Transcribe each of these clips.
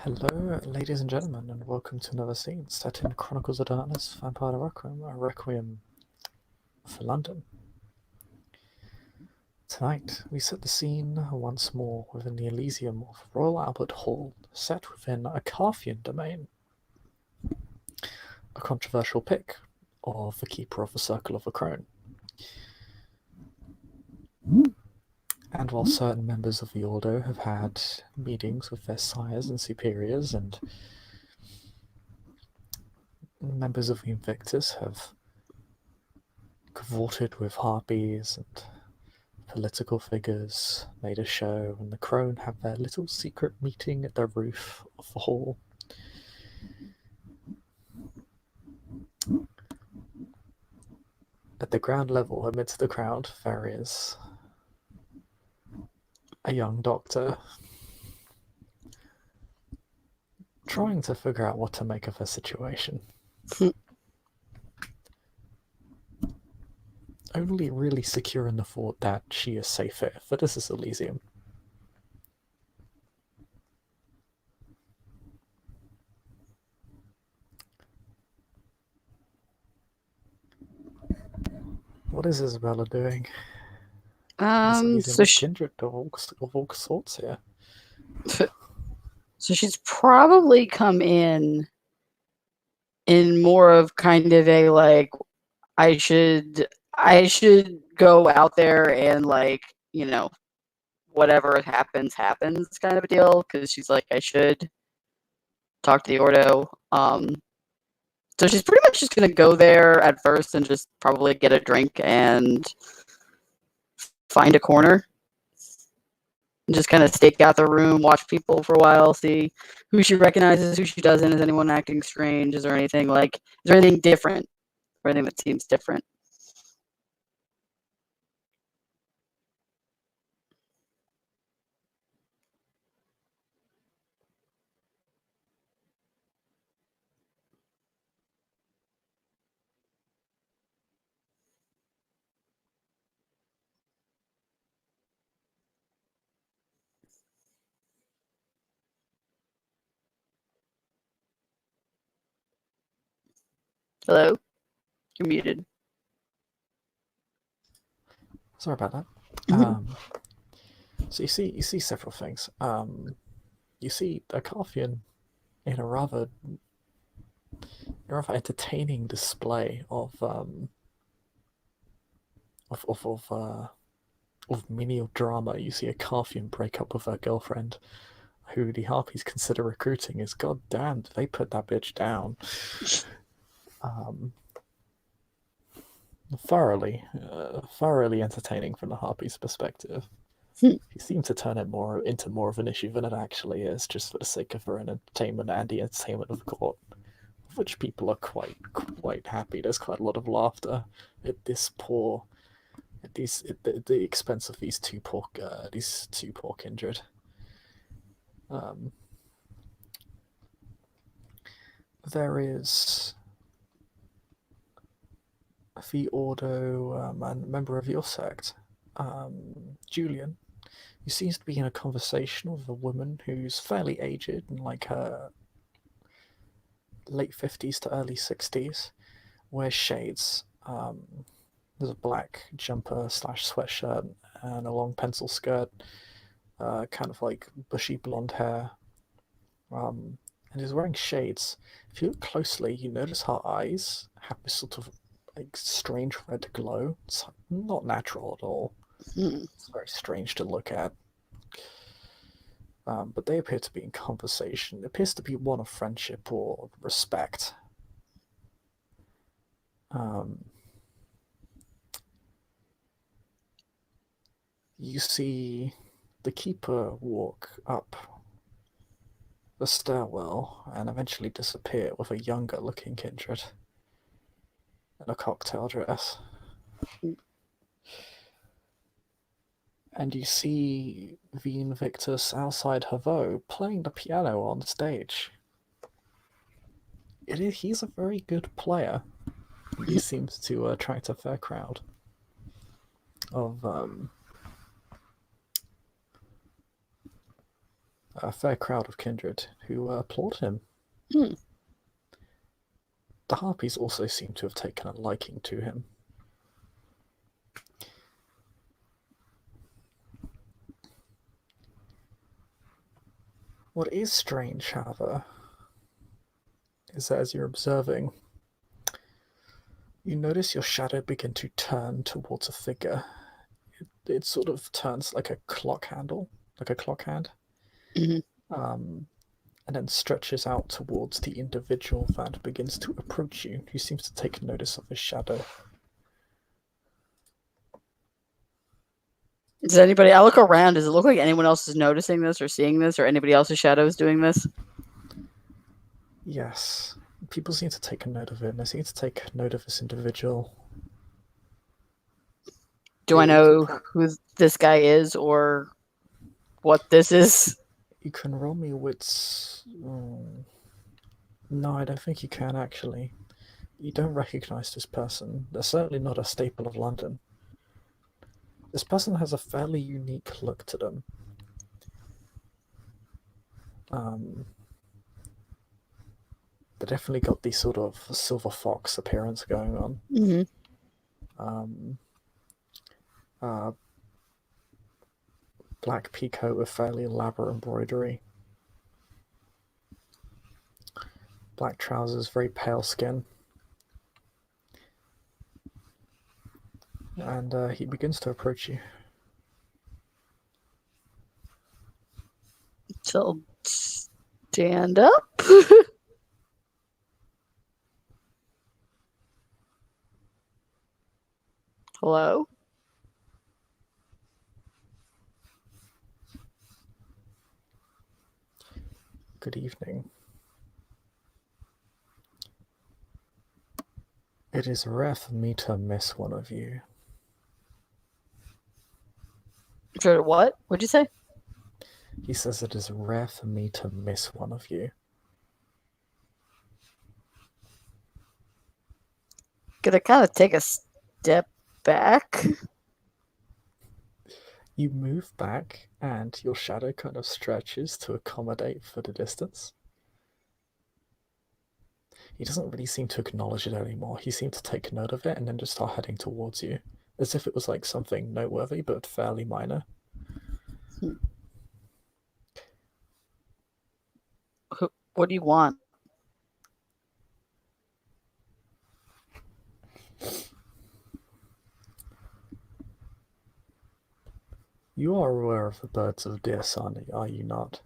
Hello, ladies and gentlemen, and welcome to another scene set in Chronicles of Darkness, Vampire Requiem, a Requiem for London. Tonight, we set the scene once more within the Elysium of Royal Albert Hall, set within a Carthian domain. A controversial pick of the Keeper of the Circle of the Crone. And while certain members of the Order have had meetings with their sires and superiors, and members of the Invictus have cavorted with harpies and political figures, made a show, and the Crone have their little secret meeting at the roof of the hall. At the ground level, amidst the crowd, there is a young doctor trying to figure out what to make of her situation. Only really secure in the thought that she is safe here, for this is Elysium. What is Isabella doing? So kindred of all sorts here. So she's probably come in more of kind of a like, I should go out there and whatever happens kind of a deal, because she's like, I should talk to the Ordo. So she's pretty much just gonna go there at first and just probably get a drink and find a corner. Just kind of stake out the room, watch people for a while, see who she recognizes, who she doesn't. Is anyone acting strange? Is there anything different? Or anything that seems different? Hello? You're muted. Sorry about that. So you see several things. You see a Carthian in a rather entertaining display of menial drama. You see a Carthian break up with her girlfriend, who the Harpies consider recruiting. Is goddamn, they put that bitch down. Thoroughly entertaining from the Harpies' perspective. He seemed to turn it into more of an issue than it actually is, just for the sake of her entertainment and the entertainment of the court, of which people are quite happy. There's quite a lot of laughter at the expense of these two poor kindred. There is the Ordo and a member of your sect, Julian, who seems to be in a conversation with a woman who's fairly aged, in like her late 50s to early 60s, wears shades. There's a black jumper / sweatshirt and a long pencil skirt, kind of like bushy blonde hair, and is wearing shades. If you look closely, you notice her eyes have this sort of like strange red glow. It's not natural at all. It's very strange to look at. But they appear to be in conversation. It appears to be one of friendship or respect. You see the keeper walk up the stairwell and eventually disappear with a younger looking kindred in a cocktail dress. And you see the Invictus outside Havo playing the piano on stage. He's a very good player. He seems to attract a fair crowd of a fair crowd of kindred who applaud him. Hmm. The harpies also seem to have taken a liking to him. What is strange, however, is that as you're observing, you notice your shadow begin to turn towards a figure. It sort of turns like a clock handle, like a clock hand, Mhm. and then stretches out towards the individual that begins to approach you, who seems to take notice of his shadow. Does anybody? I look around. Does it look like anyone else is noticing this or seeing this, or anybody else's shadow is doing this? Yes, people seem to take a note of it, and they seem to take note of this individual. Do I know who this guy is or what this is? You can roll me wits. No, I don't think you can actually. You don't recognize this person. They're certainly not a staple of London. This person has a fairly unique look to them. They definitely got the sort of silver fox appearance going on. Mm-hmm. Black peacoat with fairly elaborate embroidery. Black trousers, very pale skin. And he begins to approach you. So stand up. Hello? Good evening. It is rare for me to miss one of you. For what? What'd you say? He says it is rare for me to miss one of you. Gonna kind of take a step back. You move back, and your shadow kind of stretches to accommodate for the distance. He doesn't really seem to acknowledge it anymore. He seemed to take note of it and then just start heading towards you, as if it was like something noteworthy but fairly minor. What do you want? You are aware of the birds of Dear Sun, are you not?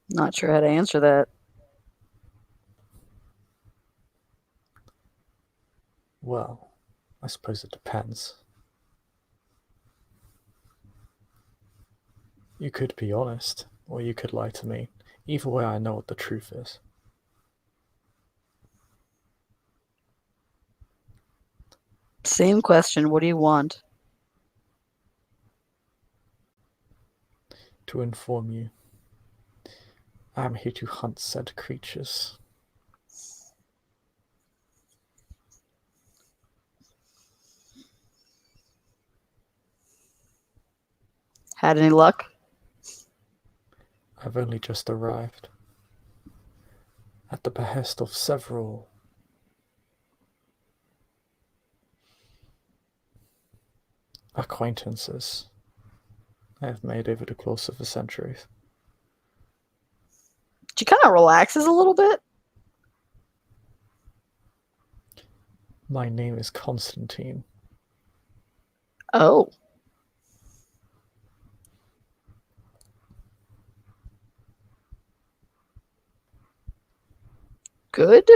Not sure how to answer that. Well, I suppose it depends. You could be honest, or you could lie to me. Either way, I know what the truth is. Same question. What do you want? To inform you, I am here to hunt said creatures. Had any luck? I've only just arrived. At the behest of several acquaintances I have made over the course of the centuries. She kind of relaxes a little bit. My name is Constantine. Oh. Good.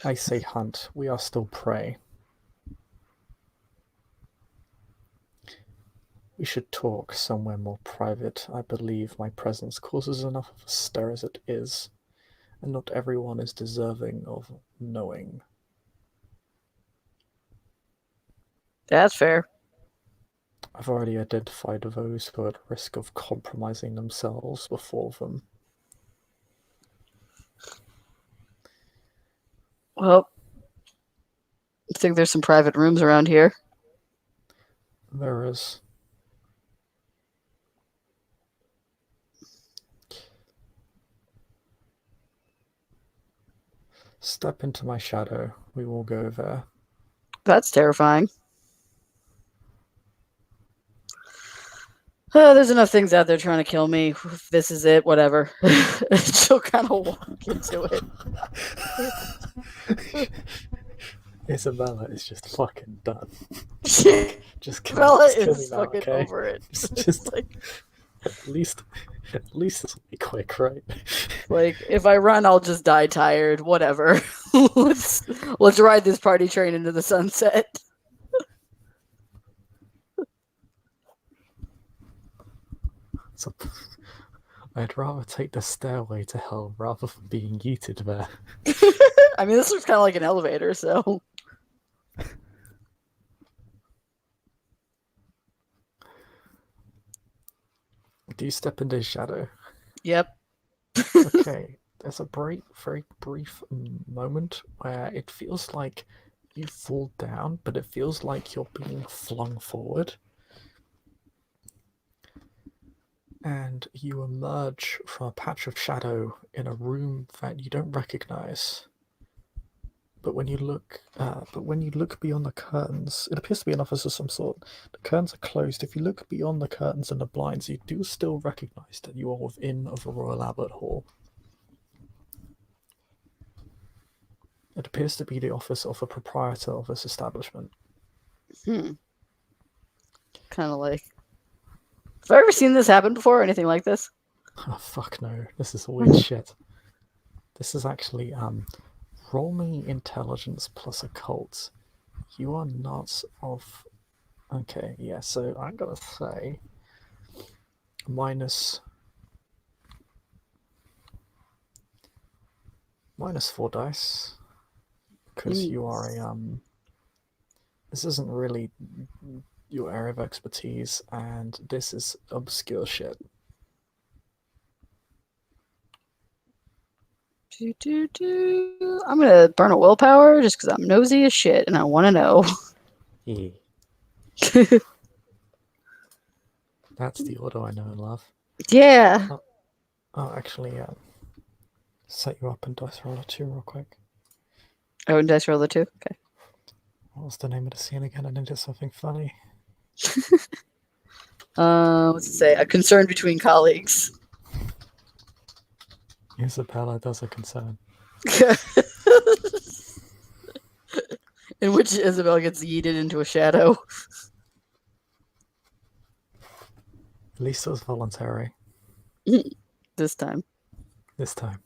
I say hunt, we are still prey. We should talk somewhere more private. I believe my presence causes enough of a stir as it is, and not everyone is deserving of knowing. That's fair. I've already identified those who are at risk of compromising themselves before them. Well, I think there's some private rooms around here. There is. Step into my shadow. We will go there. That's terrifying. Oh, there's enough things out there trying to kill me. If this is it, whatever. She'll kind of walk into it. Isabella is just fucking done. Just kill me is now, fucking okay? over it. Just like at least this will be quick, right? Like, if I run, I'll just die tired. Whatever. let's ride this party train into the sunset. So, I'd rather take the stairway to hell rather than being yeeted there. I mean, this looks kind of like an elevator, so. Do you step into his shadow? Yep. Okay. There's a very brief moment where it feels like you fall down, but it feels like you're being flung forward. And you emerge from a patch of shadow in a room that you don't recognize. But when you look beyond the curtains, it appears to be an office of some sort. The curtains are closed. If you look beyond the curtains and the blinds, you do still recognize that you are within of a Royal Albert Hall. It appears to be the office of a proprietor of this establishment. Kind of like. Have I ever seen this happen before or anything like this? Oh, fuck no. This is weird shit. This is actually, roll me intelligence plus occult. You are not of... Okay, yeah, so I'm gonna say... minus 4 dice. Because you are a, this isn't really your area of expertise, and this is obscure shit. I'm gonna burn a willpower just because I'm nosy as shit and I want to know. Yeah. That's the order I know and love. Yeah. Oh, actually, yeah. Set you up in dice roller 2 real quick. Oh, and dice roller 2? Okay. What was the name of the scene again? I needed something funny. What's it say? A concern between colleagues. Isabella does a concern. In which Isabel gets yeeted into a shadow. At least it was voluntary. This time. This time.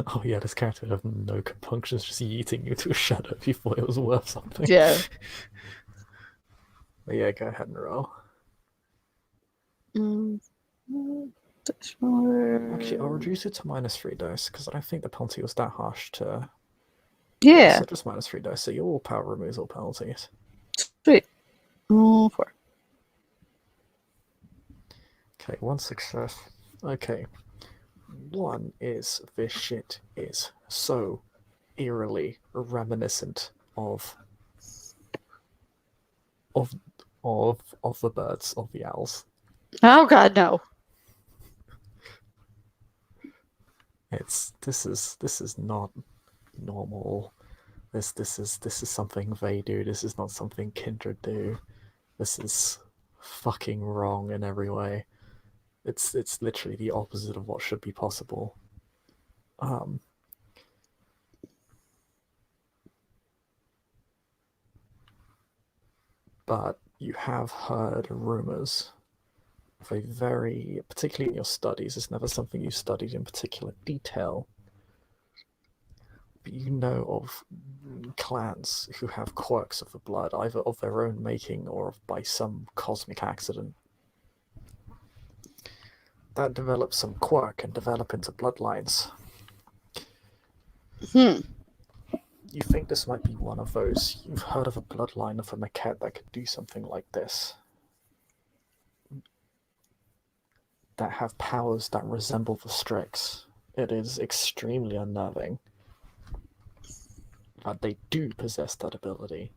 Oh yeah, this character would have no compunctions, just yeeting you to a shadow if you thought it was worth something. Yeah. But yeah, go ahead and roll. Actually, I'll reduce it to minus 3 dice, because I don't think the penalty was that harsh to... Yeah. So just minus 3 dice, so your willpower removes all penalties. Sweet. 4. Okay, 1 success. Okay. 1 is this shit is so eerily reminiscent of the birds, of the owls. Oh god, no. This is not normal. This is something they do. This is not something kindred do. This is fucking wrong in every way. It's literally the opposite of what should be possible. But you have heard rumors of a very, particularly in your studies, it's never something you studied in particular detail, but you know of clans who have quirks of the blood, either of their own making or by some cosmic accident, that develop some quirk and develop into bloodlines. You think this might be one of those. You've heard of a bloodline of a maquette that could do something like this. That have powers that resemble the Strix. It is extremely unnerving. But they do possess that ability.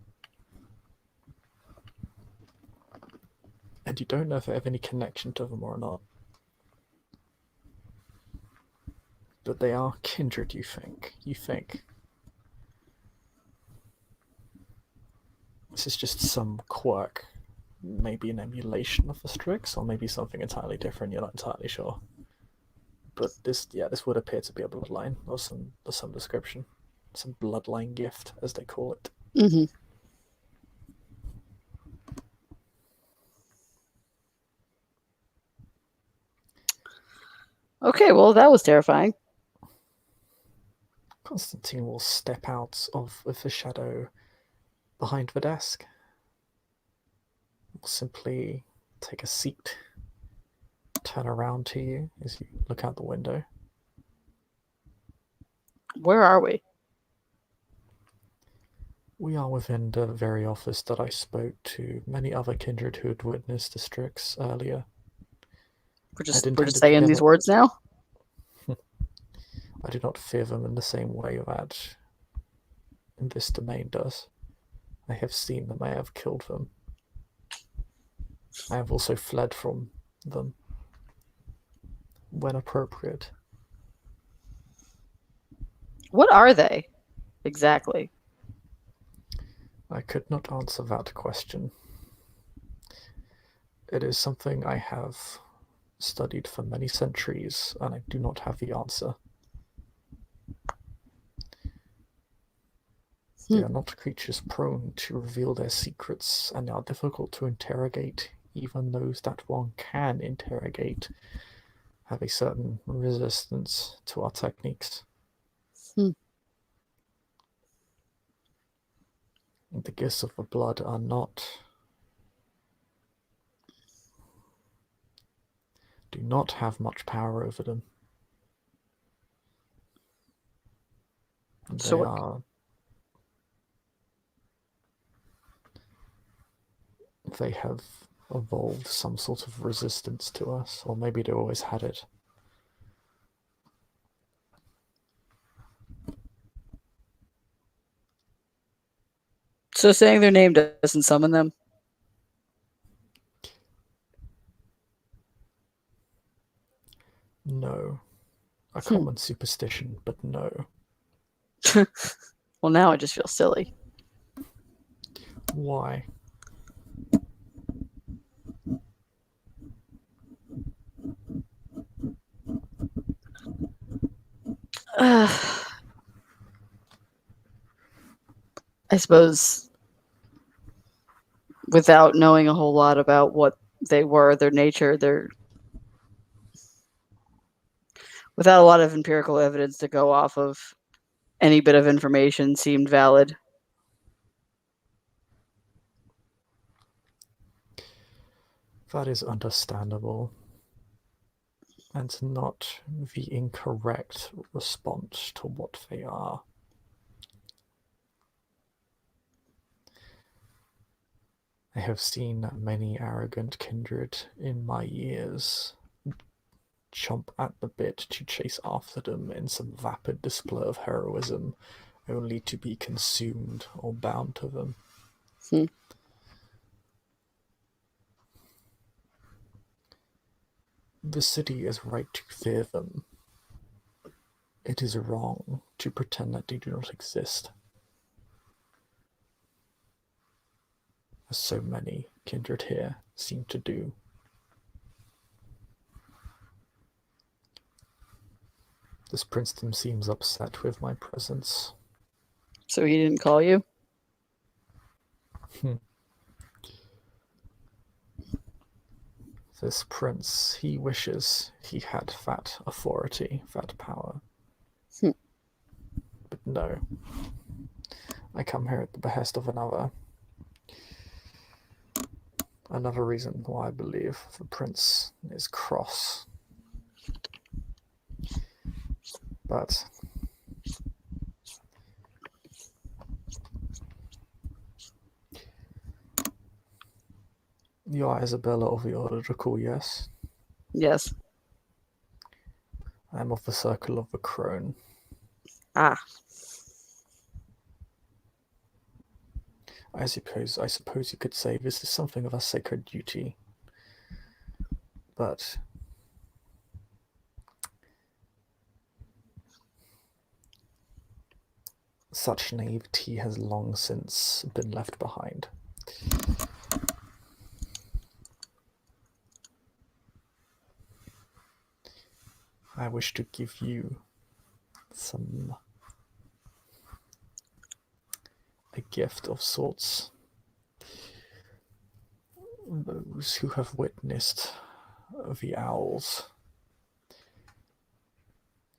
And you don't know if they have any connection to them or not. But they are kindred, you think. This is just some quirk. Maybe an emulation of the Strix, or maybe something entirely different, you're not entirely sure. But this would appear to be a bloodline, or some description. Some bloodline gift, as they call it. Mm-hmm. Okay, well, that was terrifying. Constantine will step out of the shadow behind the desk. Will simply take a seat, turn around to you as you look out the window. Where are we? We are within the very office that I spoke to many other kindred who had witnessed the Strix earlier. We're just saying these words now? I do not fear them in the same way that this domain does. I have seen them, I have killed them. I have also fled from them when appropriate. What are they, exactly? I could not answer that question. It is something I have studied for many centuries, and I do not have the answer. They are not creatures prone to reveal their secrets, and are difficult to interrogate. Even those that one can interrogate have a certain resistance to our techniques. The gifts of the blood are do not have much power over them. They have evolved some sort of resistance to us, or maybe they always had it. So saying their name doesn't summon them? No. A common superstition, but no. Well, now I just feel silly. Why? I suppose without knowing a whole lot about what they were, their nature, without a lot of empirical evidence to go off of, any bit of information seemed valid. That is understandable, and not the incorrect response to what they are. I have seen many arrogant kindred in my years chomp at the bit to chase after them in some vapid display of heroism, only to be consumed or bound to them. The city is right to fear them. It is wrong to pretend that they do not exist, as so many kindred here seem to do. This Princeton seems upset with my presence. So he didn't call you? This prince, he wishes he had that authority, that power. But no. I come here at the behest of another. Another reason why I believe the prince is cross. But you are Isabella of the Order to call, yes? Yes. I am of the Circle of the Crone. Ah. I suppose you could say this is something of a sacred duty. But such naivety has long since been left behind. I wish to give you a gift of sorts. Those who have witnessed the owls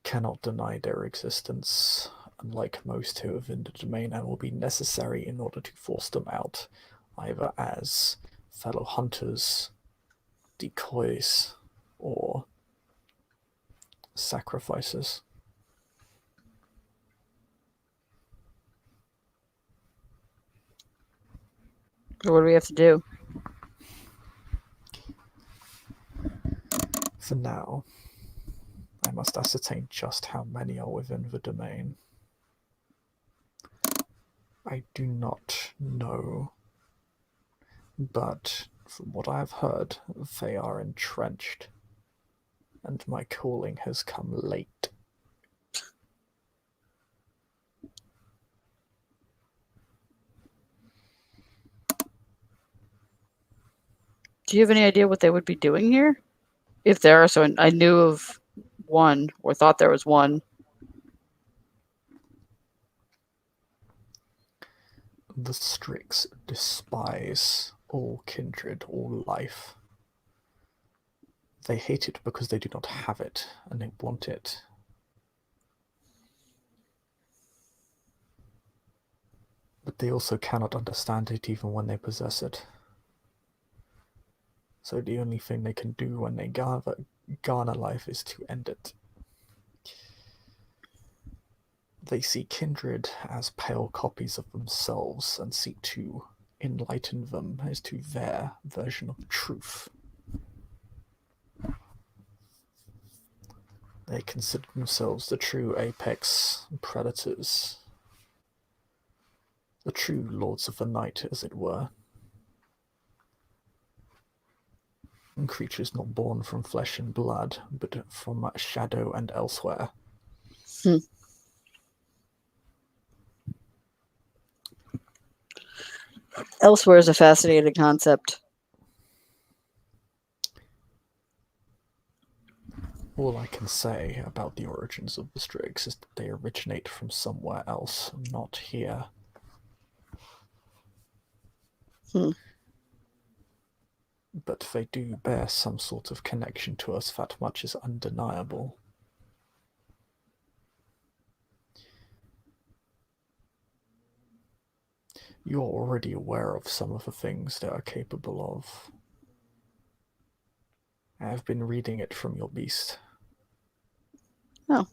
cannot deny their existence, unlike most who have in the domain, and will be necessary in order to force them out, either as fellow hunters, decoys, or sacrifices. So what do we have to do? For now, I must ascertain just how many are within the domain. I do not know, but from what I have heard, they are entrenched, and my calling has come late. Do you have any idea what they would be doing here? If there are, so I knew of one, or thought there was one. The Strix despise all kindred, all life. They hate it because they do not have it, and they want it. But they also cannot understand it even when they possess it. So the only thing they can do when they garner life is to end it. They see kindred as pale copies of themselves and seek to enlighten them as to their version of truth. They consider themselves the true apex predators, the true lords of the night, as it were. And creatures not born from flesh and blood, but from shadow and elsewhere. Elsewhere is a fascinating concept. All I can say about the origins of the Strix is that they originate from somewhere else, not here. But they do bear some sort of connection to us, that much is undeniable. You are already aware of some of the things they are capable of. I have been reading it from your beast. Oh.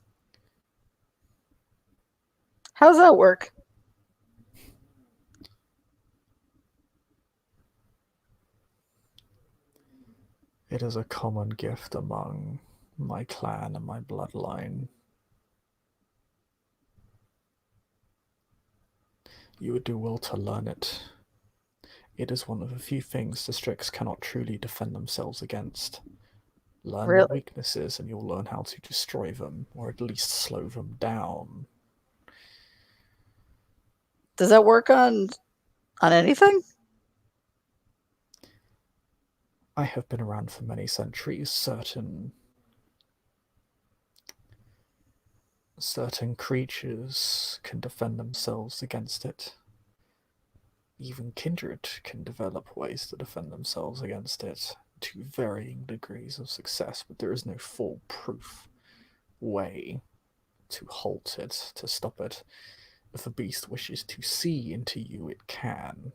How does that work? It is a common gift among my clan and my bloodline. You would do well to learn it. It is one of the few things the Strix cannot truly defend themselves against. Learn their weaknesses and you'll learn how to destroy them, or at least slow them down. Does that work on anything? I have been around for many centuries. Certain creatures can defend themselves against it. Even kindred can develop ways to defend themselves against it to varying degrees of success, but there is no foolproof way to halt it, to stop it. If a beast wishes to see into you, it can.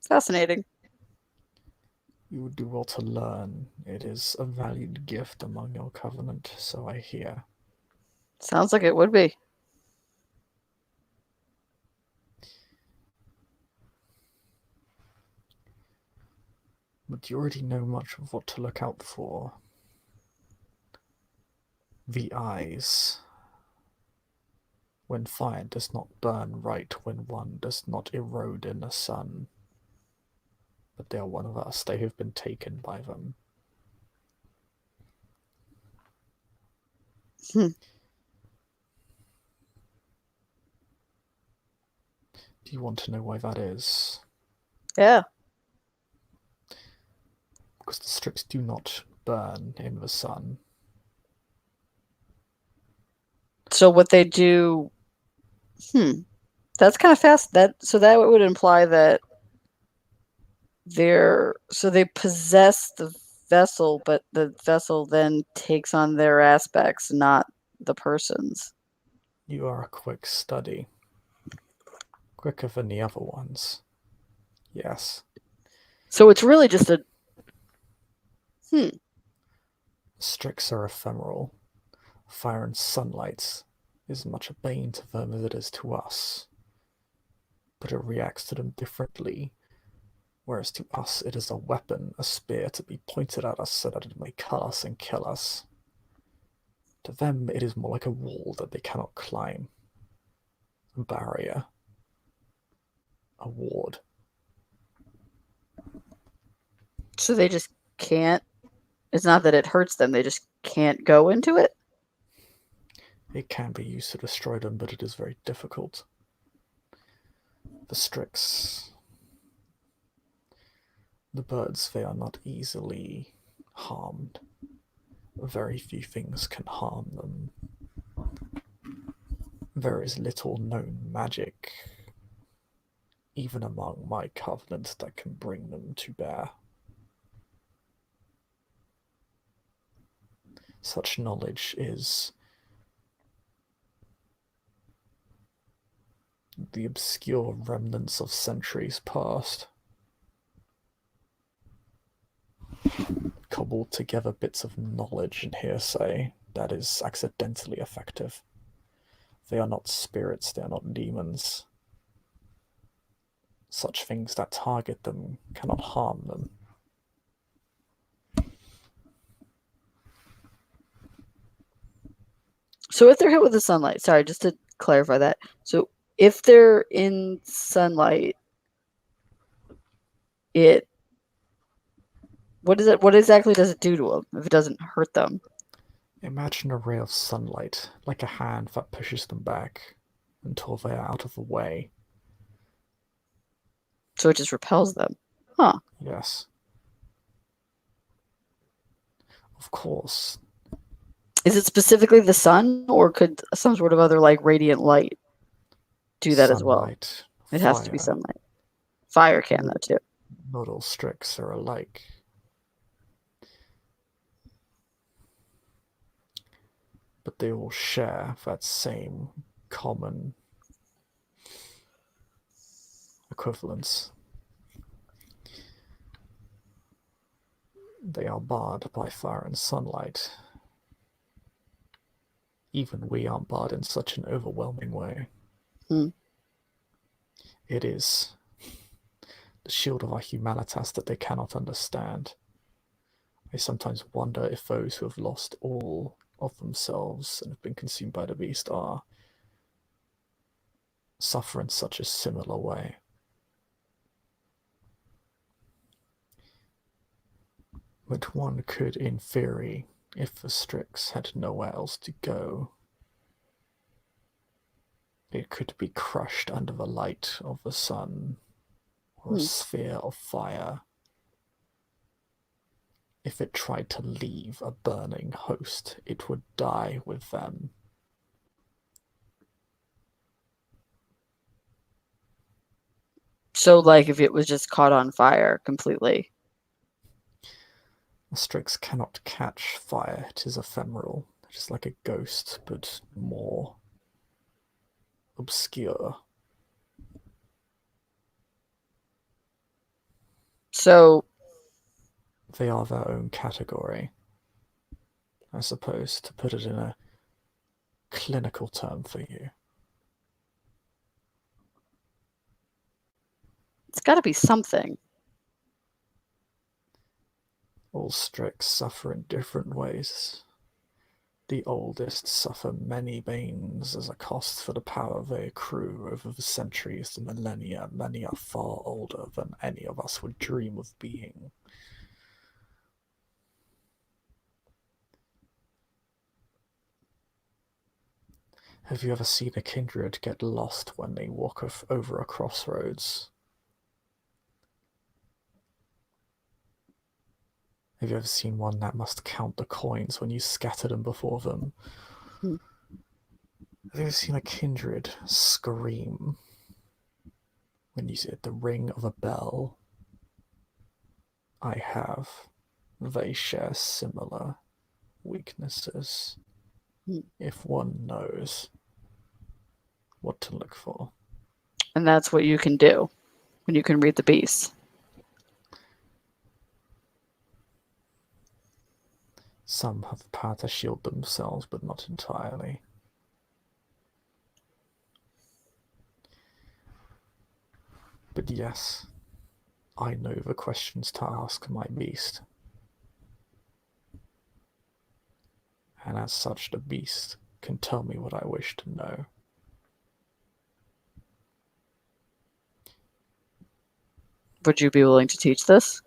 Fascinating. You would do well to learn. It is a valued gift among your covenant, so I hear. Sounds like it would be. But you already know much of what to look out for. The eyes. When fire does not burn right, when one does not erode in the sun. But they are one of us, they have been taken by them. Hmm. Do you want to know why that is? Yeah. Because the Strix do not burn in the sun. So what they do, that's kind of fast. So that would imply that they possess the vessel, but the vessel then takes on their aspects, not the person's. You are a quick study. Quicker than the other ones. Yes. So it's really just a Strix are ephemeral. Fire and sunlight is much a bane to them as it is to us. But it reacts to them differently, whereas to us it is a weapon, a spear to be pointed at us so that it may cut us and kill us. To them it is more like a wall that they cannot climb. A barrier. A ward. So they just can't. It's not that it hurts them; they just can't go into it. It can be used to destroy them, but it is very difficult. The Strix. The birds, they are not easily harmed. Very few things can harm them. There is little known magic, even among my covenant, that can bring them to bear. Such knowledge is the obscure remnants of centuries past. Cobbled together bits of knowledge and hearsay that is accidentally effective. They are not spirits, they are not demons. Such things that target them cannot harm them. So if they're hit with the sunlight, sorry, just to clarify that. So if they're in sunlight, it what exactly does it do to them if it doesn't hurt them? Imagine a ray of sunlight, like a hand that pushes them back until they are out of the way. So it just repels them. Huh. Yes. Of course. Is it specifically the sun, or could some sort of other like radiant light do that as well? Sunlight, It has to be fire. sunlight. Fire can though too. Not all Strix are alike. But they all share that same common equivalence. They are barred by fire and sunlight. Even we aren't barred in such an overwhelming way. It is the shield of our humanitas that they cannot understand. I sometimes wonder if those who have lost all of themselves and have been consumed by the beast are suffer in such a similar way. But one could, in theory, if the Strix had nowhere else to go, it could be crushed under the light of the sun or a sphere of fire. If it tried to leave a burning host, it would die with them. So like if it was just caught on fire completely. The Strix cannot catch fire, it is ephemeral. It is like a ghost, but more obscure. So They are their own category, I suppose, to put it in a clinical term for you. it's got to be something. All Strix suffer in different ways. The oldest suffer many banes as a cost for the power they accrue over the centuries and millennia. Many are far older than any of us would dream of being. Have you ever seen a kindred get lost when they walk over a crossroads? Have you ever seen one that must count the coins when you scatter them before them? Hmm. Have you ever seen a kindred scream when you hit the ring of a bell? I have. They share similar weaknesses. Hmm. If one knows what to look for. And that's what you can do when you can read the beast. Some have the power to shield themselves, but not entirely. But yes, I know the questions to ask my beast. And as such, the beast can tell me what I wish to know. Would you be willing to teach this?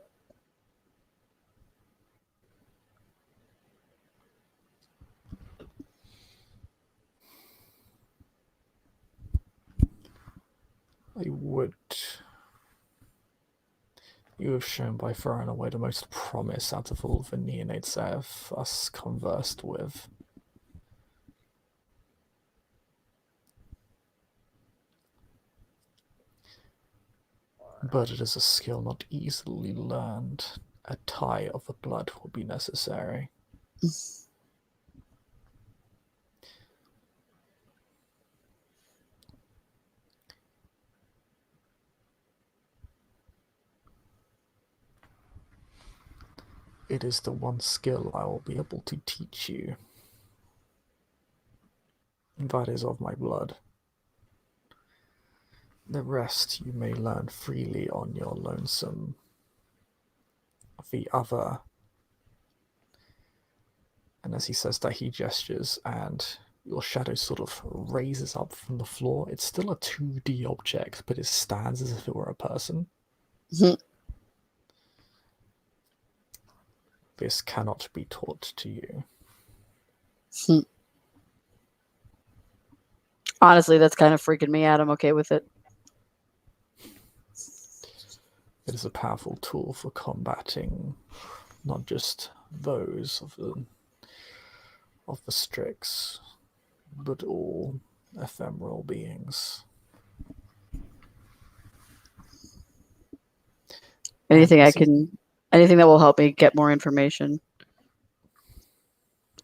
I would. You have shown by far and away the most promise out of all the neonates I have thus conversed with. But it is a skill not easily learned. A tie of the blood will be necessary. It is the one skill I will be able to teach you. That is of my blood. The rest you may learn freely on your lonesome. The other, and as he says that, he gestures, and your shadow sort of raises up from the floor. It's still a 2D object, but it stands as if it were a person. This cannot be taught to you. Honestly, that's kind of freaking me out. I'm okay with it. It is a powerful tool for combating not just those of the Strix, but all ephemeral beings. Anything anything that will help me get more information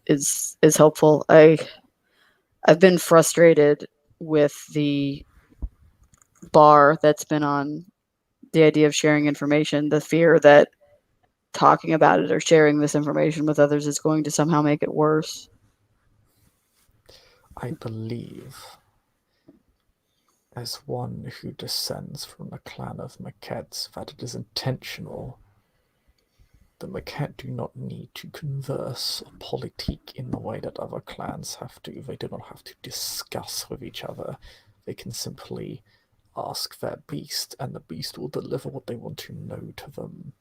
is helpful. I've been frustrated with the bar that's been on the idea of sharing information, the fear that talking about it or sharing this information with others is going to somehow make it worse. I believe, as one who descends from the clan of Maquettes, that it is intentional. The Maquette do not need to converse or politique in the way that other clans have to. They do not have to discuss with each other. They can simply ask their beast, and the beast will deliver what they want to know to them.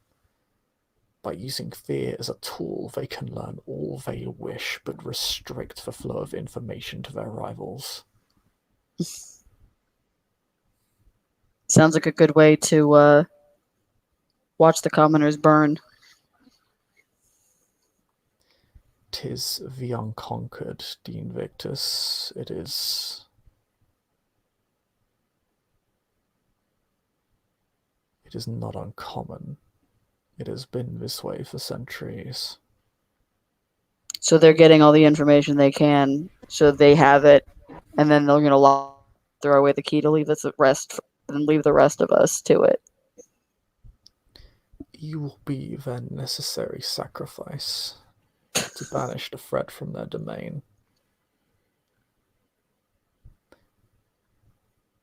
By using fear as a tool, they can learn all they wish, but restrict the flow of information to their rivals. Sounds like a good way to watch the commoners burn. 'Tis the unconquered, the Invictus. It is not uncommon. It has been this way for centuries. So they're getting all the information they can, so they have it, and then they're going to throw away the key to leave the rest and leave the rest of us to it. You will be their necessary sacrifice to banish the threat from their domain.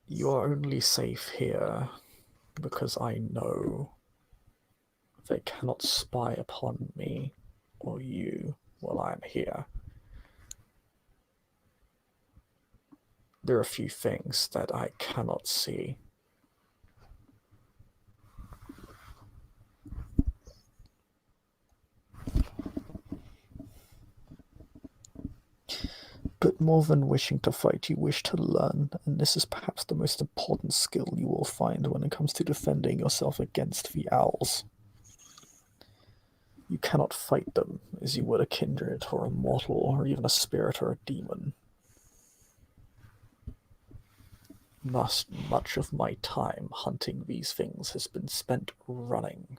You are only safe here because I know they cannot spy upon me or you while I am here. There are a few things that I cannot see. But more than wishing to fight, you wish to learn, and this is perhaps the most important skill you will find when it comes to defending yourself against the owls. You cannot fight them as you would a kindred or a mortal or even a spirit or a demon. Thus, much of my time hunting these things has been spent running.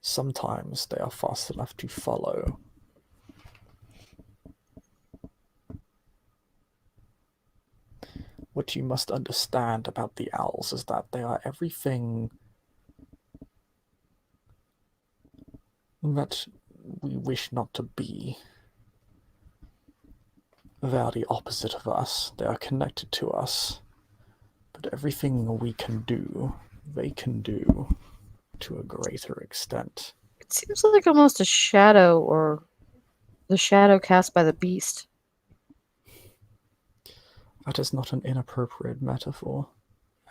Sometimes they are fast enough to follow. What you must understand about the owls is that they are everything that we wish not to be. They are the opposite of us. They are connected to us. But everything we can do, they can do to a greater extent. It seems like almost a shadow or the shadow cast by the beast. That is not an inappropriate metaphor.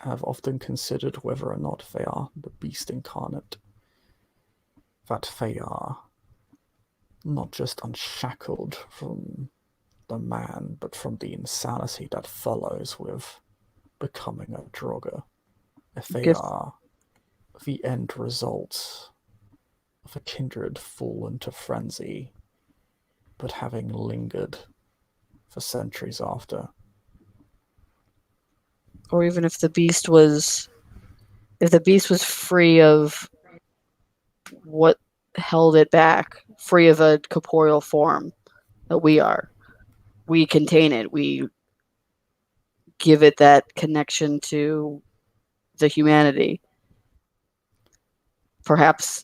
I have often considered whether or not they are the beast incarnate. That they are not just unshackled from the man, but from the insanity that follows with becoming a Draugr. If they Gift. are the end result of a kindred fall into frenzy, but having lingered for centuries after. Or even if the beast was free of what held it back, free of a corporeal form that we are. We contain it. We give it that connection to the humanity. Perhaps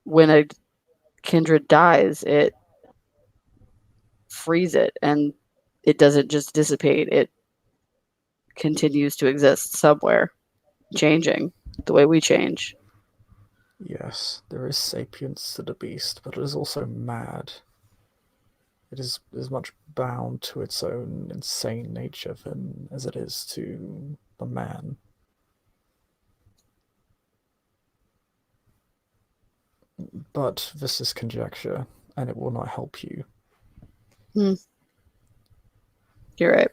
when a kindred dies, it frees it and it doesn't just dissipate. It continues to exist somewhere, changing the way we change. Yes, there is sapience to the beast, but it is also mad. It is as much bound to its own insane nature than as it is to the man. But this is conjecture, and it will not help you. You're right.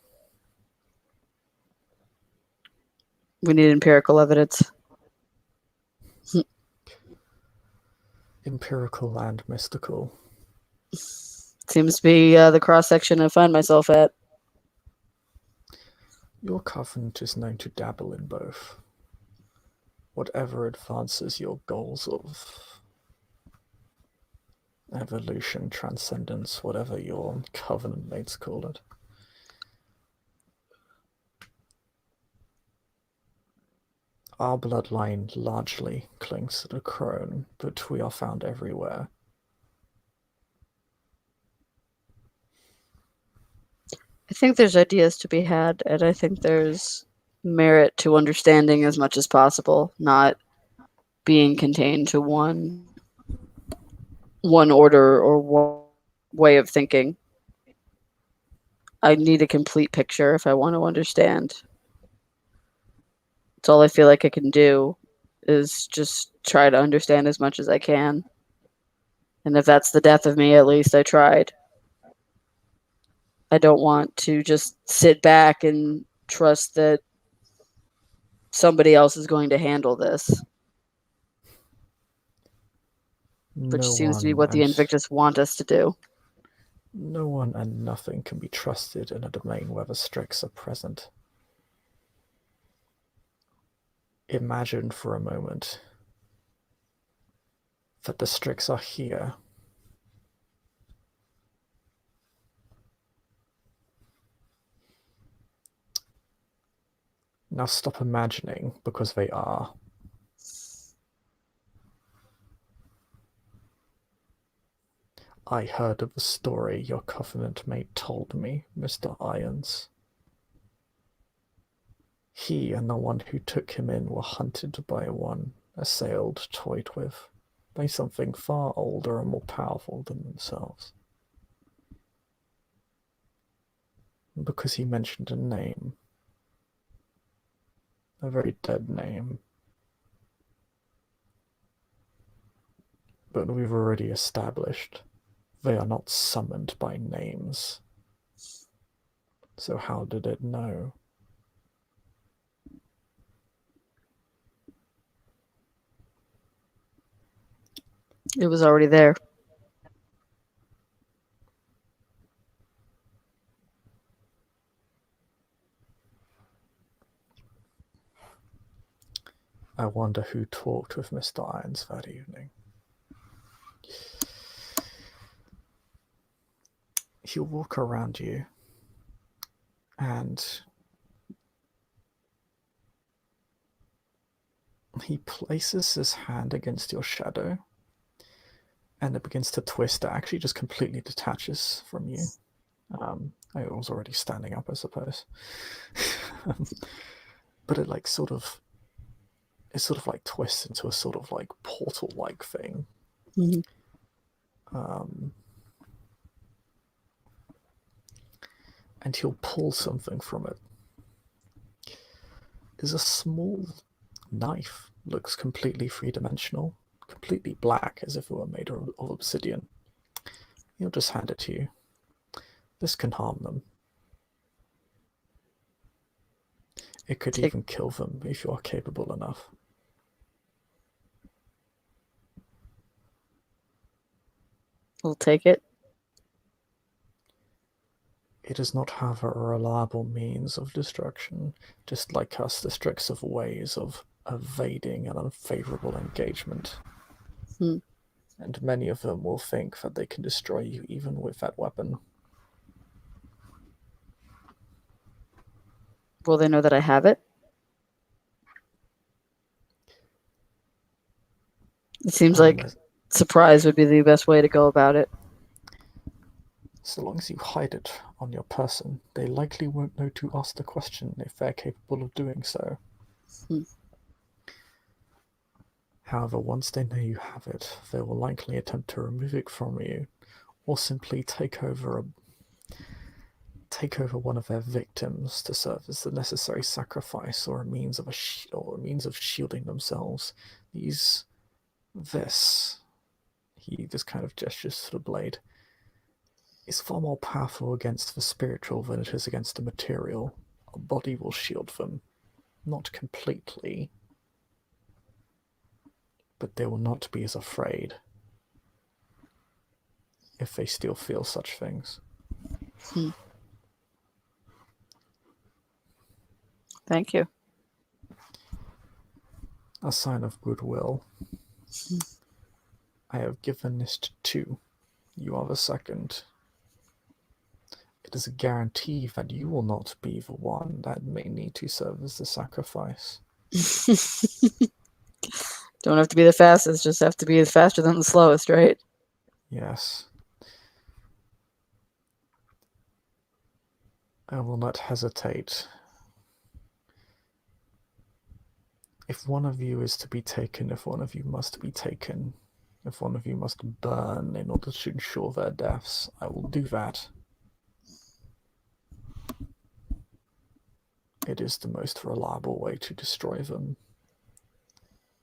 We need empirical evidence. Empirical and mystical. Seems to be the cross section I find myself at. Your covenant is known to dabble in both. Whatever advances your goals of evolution, transcendence, whatever your covenant mates call it. Our bloodline largely clings to the crone, but we are found everywhere. I think there's ideas to be had, and I think there's merit to understanding as much as possible, not being contained to one order or one way of thinking. I need a complete picture if I want to understand. It's all I feel like I can do is just try to understand as much as I can. And if that's the death of me, at least I tried. I don't want to just sit back and trust that somebody else is going to handle this, which seems to be what the Invictus want us to do. No one and nothing can be trusted in a domain where the Strix are present. Imagine for a moment that the Strix are here. Now stop imagining, because they are. I heard of the story your covenant mate told me, Mr. Irons. He and the one who took him in were hunted by one, assailed, toyed with, by something far older and more powerful than themselves. Because he mentioned a name. A very dead name. But we've already established they are not summoned by names. So how did it know? It was already there. I wonder who talked with Mr. Irons that evening. He'll walk around you and he places his hand against your shadow and it begins to twist. It actually just completely detaches from you. I was already standing up, I suppose. But it like sort of like twists into a sort of like portal-like thing. And he'll pull something from it. Is a small knife. Looks completely three-dimensional, completely black, as if it were made of obsidian. He'll just hand it to you. This can harm them. It could even kill them if you are capable enough. We'll take it. It does not have a reliable means of destruction, just like us, the tricks of ways of evading an unfavorable engagement. And many of them will think that they can destroy you even with that weapon. Will they know that I have it? It seems like surprise would be the best way to go about it. So long as you hide it on your person, they likely won't know to ask the question if they're capable of doing so. However, once they know you have it, they will likely attempt to remove it from you, or simply take over one of their victims to serve as the necessary sacrifice or a means of shielding themselves. He just kind of gestures to the blade, is far more powerful against the spiritual than it is against the material. A body will shield them, not completely, but they will not be as afraid if they still feel such things. Thank you. A sign of goodwill. I have given this to 2. You are the second. It is a guarantee that you will not be the one that may need to serve as the sacrifice. Don't have to be the fastest, just have to be faster than the slowest, right? Yes. I will not hesitate. If one of you is to be taken, if one of you must be taken, if one of you must burn in order to ensure their deaths, I will do that. It is the most reliable way to destroy them.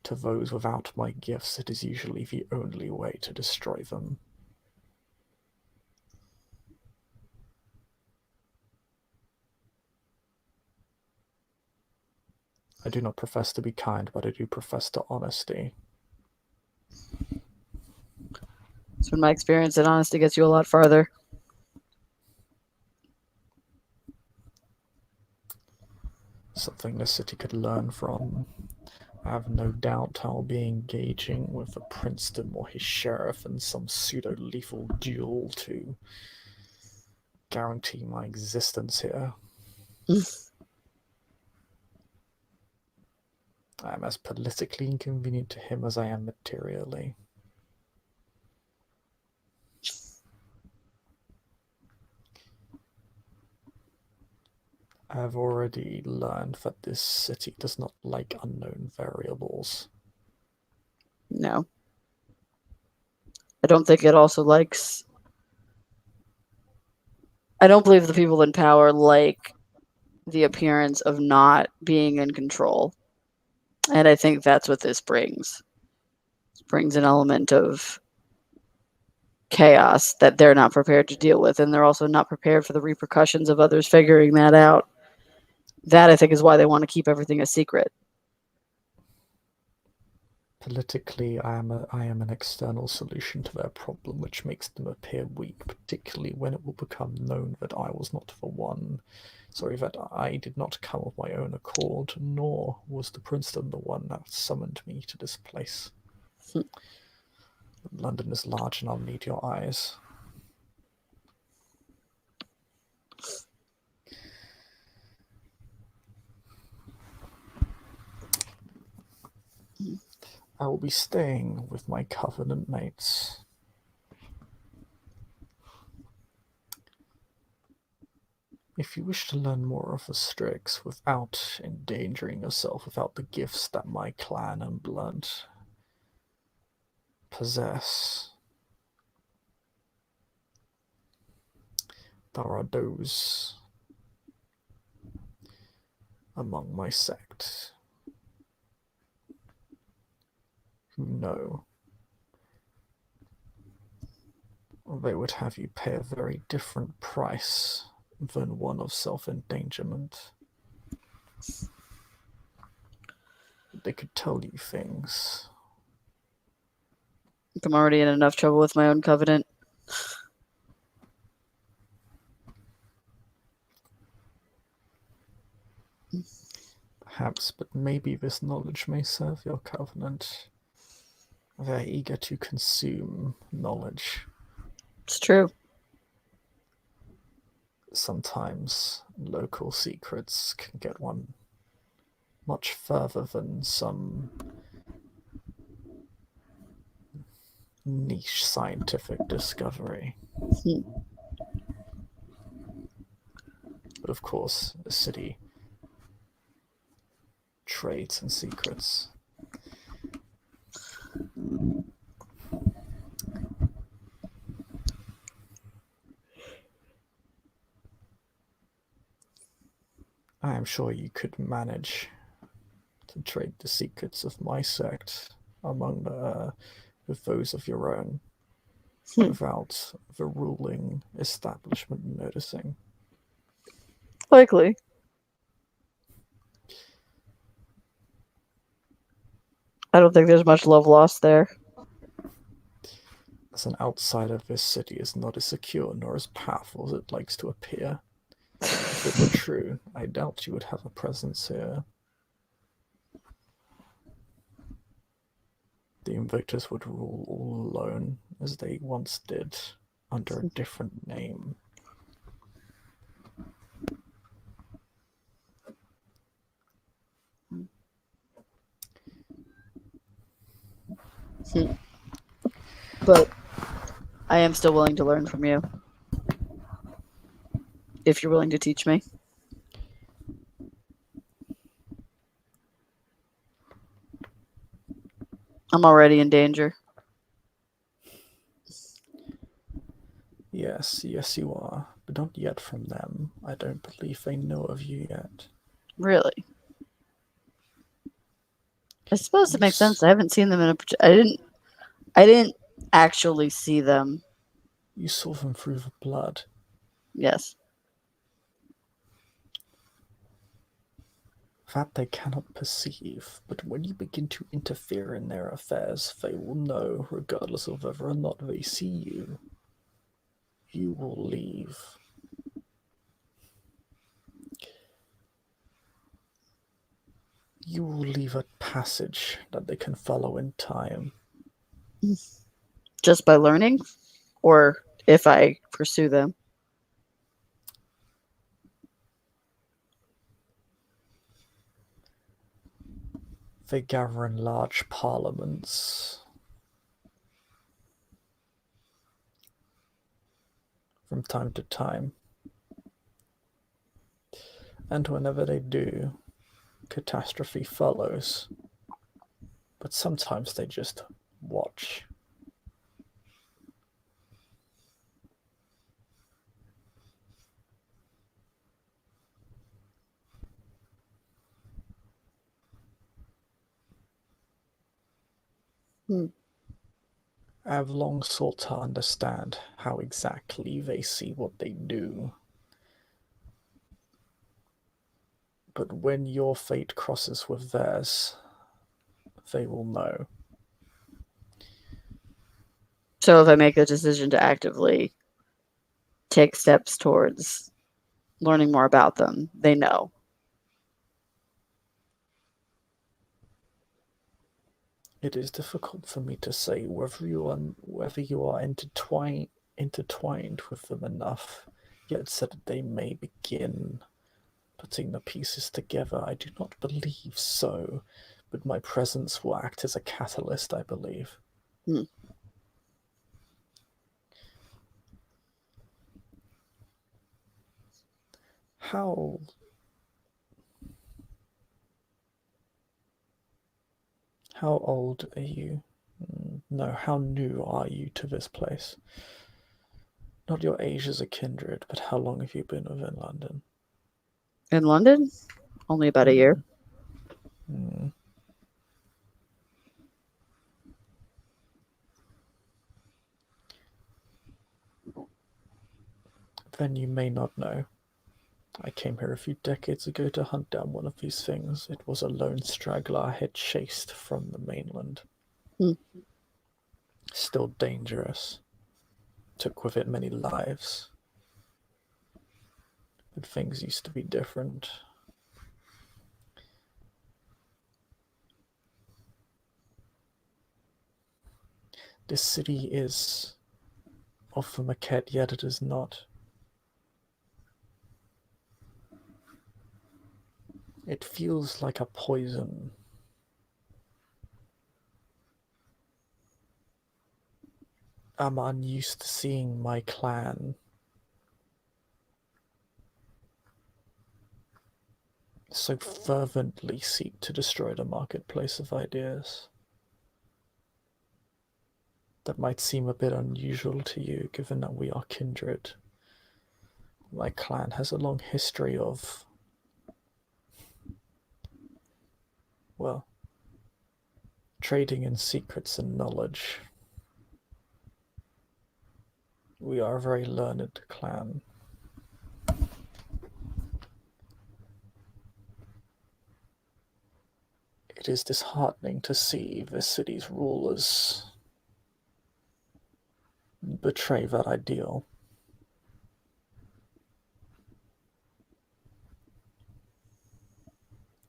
To those without my gifts, it is usually the only way to destroy them. I do not profess to be kind, but I do profess to honesty. It's been my experience that honesty gets you a lot farther. Something the city could learn from. I have no doubt I'll be engaging with a Princeton or his sheriff in some pseudo-lethal duel to guarantee my existence here. I am as politically inconvenient to him as I am materially. I have already learned that this city does not like unknown variables. No. I don't think it also likes I don't believe the people in power like the appearance of not being in control. And I think that's what this brings. It brings an element of chaos that they're not prepared to deal with, and they're also not prepared for the repercussions of others figuring that out. That, I think, is why they want to keep everything a secret. Politically, I am an external solution to their problem, which makes them appear weak, particularly when it will become known that I was not that I did not come of my own accord, nor was the Princeton the one that summoned me to this place. London is large, and I'll need your eyes. I will be staying with my covenant mates. If you wish to learn more of the Strix without endangering yourself, without the gifts that my clan and blood possess, there are those among my sect who know they would have you pay a very different price than one of self-endangerment. They could tell you things. I'm already in enough trouble with my own covenant. Perhaps, but maybe this knowledge may serve your covenant. They're eager to consume knowledge. It's true. Sometimes local secrets can get one much further than some niche scientific discovery. But of course, the city trades in secrets. I am sure you could manage to trade the secrets of my sect with those of your own without the ruling establishment noticing. Likely. I don't think there's much love lost there. As an outsider, this city is not as secure nor as powerful as it likes to appear. If it were true, I doubt you would have a presence here. The Invictus would rule all alone, as they once did, under a different name. But I am still willing to learn from you. If you're willing to teach me. I'm already in danger. Yes, you are, but not yet from them. I don't believe they know of you yet. Really? I suppose it makes sense. I haven't seen them in I didn't actually see them. You saw them through the blood. Yes. That they cannot perceive, but when you begin to interfere in their affairs, they will know, regardless of whether or not they see you. You will leave. You will leave a passage that they can follow in time. Just by learning? Or if I pursue them? They gather in large parliaments. From time to time. And whenever they do, catastrophe follows. But sometimes they just watch. Hmm. I have long sought to understand how exactly they see what they do. But when your fate crosses with theirs, they will know. So if I make a decision to actively take steps towards learning more about them, they know. It is difficult for me to say whether you are intertwined with them enough, yet so that they may begin putting the pieces together. I do not believe so, but my presence will act as a catalyst, I believe. Hmm. How old are you? No, how new are you to this place? Not your age as a kindred, but how long have you been within London? In London, only about a year. Hmm. Then you may not know. I came here a few decades ago to hunt down one of these things. It was a lone straggler I had chased from the mainland. Hmm. Still dangerous. Took with it many lives. But things used to be different. This city is of the maquette, yet it is not. It feels like a poison. I'm unused to seeing my clan so fervently seek to destroy the marketplace of ideas. That might seem a bit unusual to you, given that we are kindred. My clan has a long history of, well, trading in secrets and knowledge. We are a very learned clan. It is disheartening to see the city's rulers betray that ideal.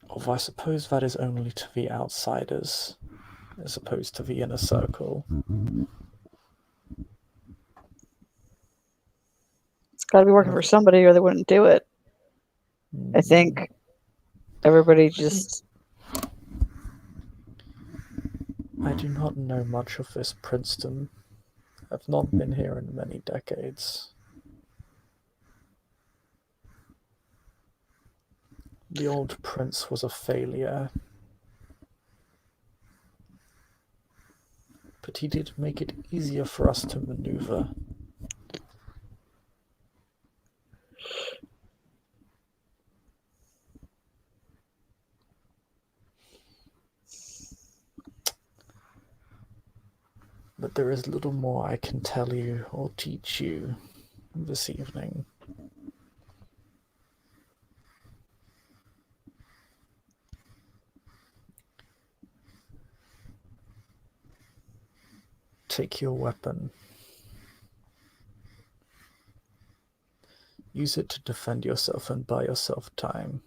Although I suppose that is only to the outsiders, as opposed to the inner circle. It's got to be working for somebody, or they wouldn't do it. I think everybody just. I do not know much of this Princeton. I've not been here in many decades. The old prince was a failure, but he did make it easier for us to maneuver. But there is little more I can tell you or teach you this evening. Take your weapon. Use it to defend yourself and buy yourself time.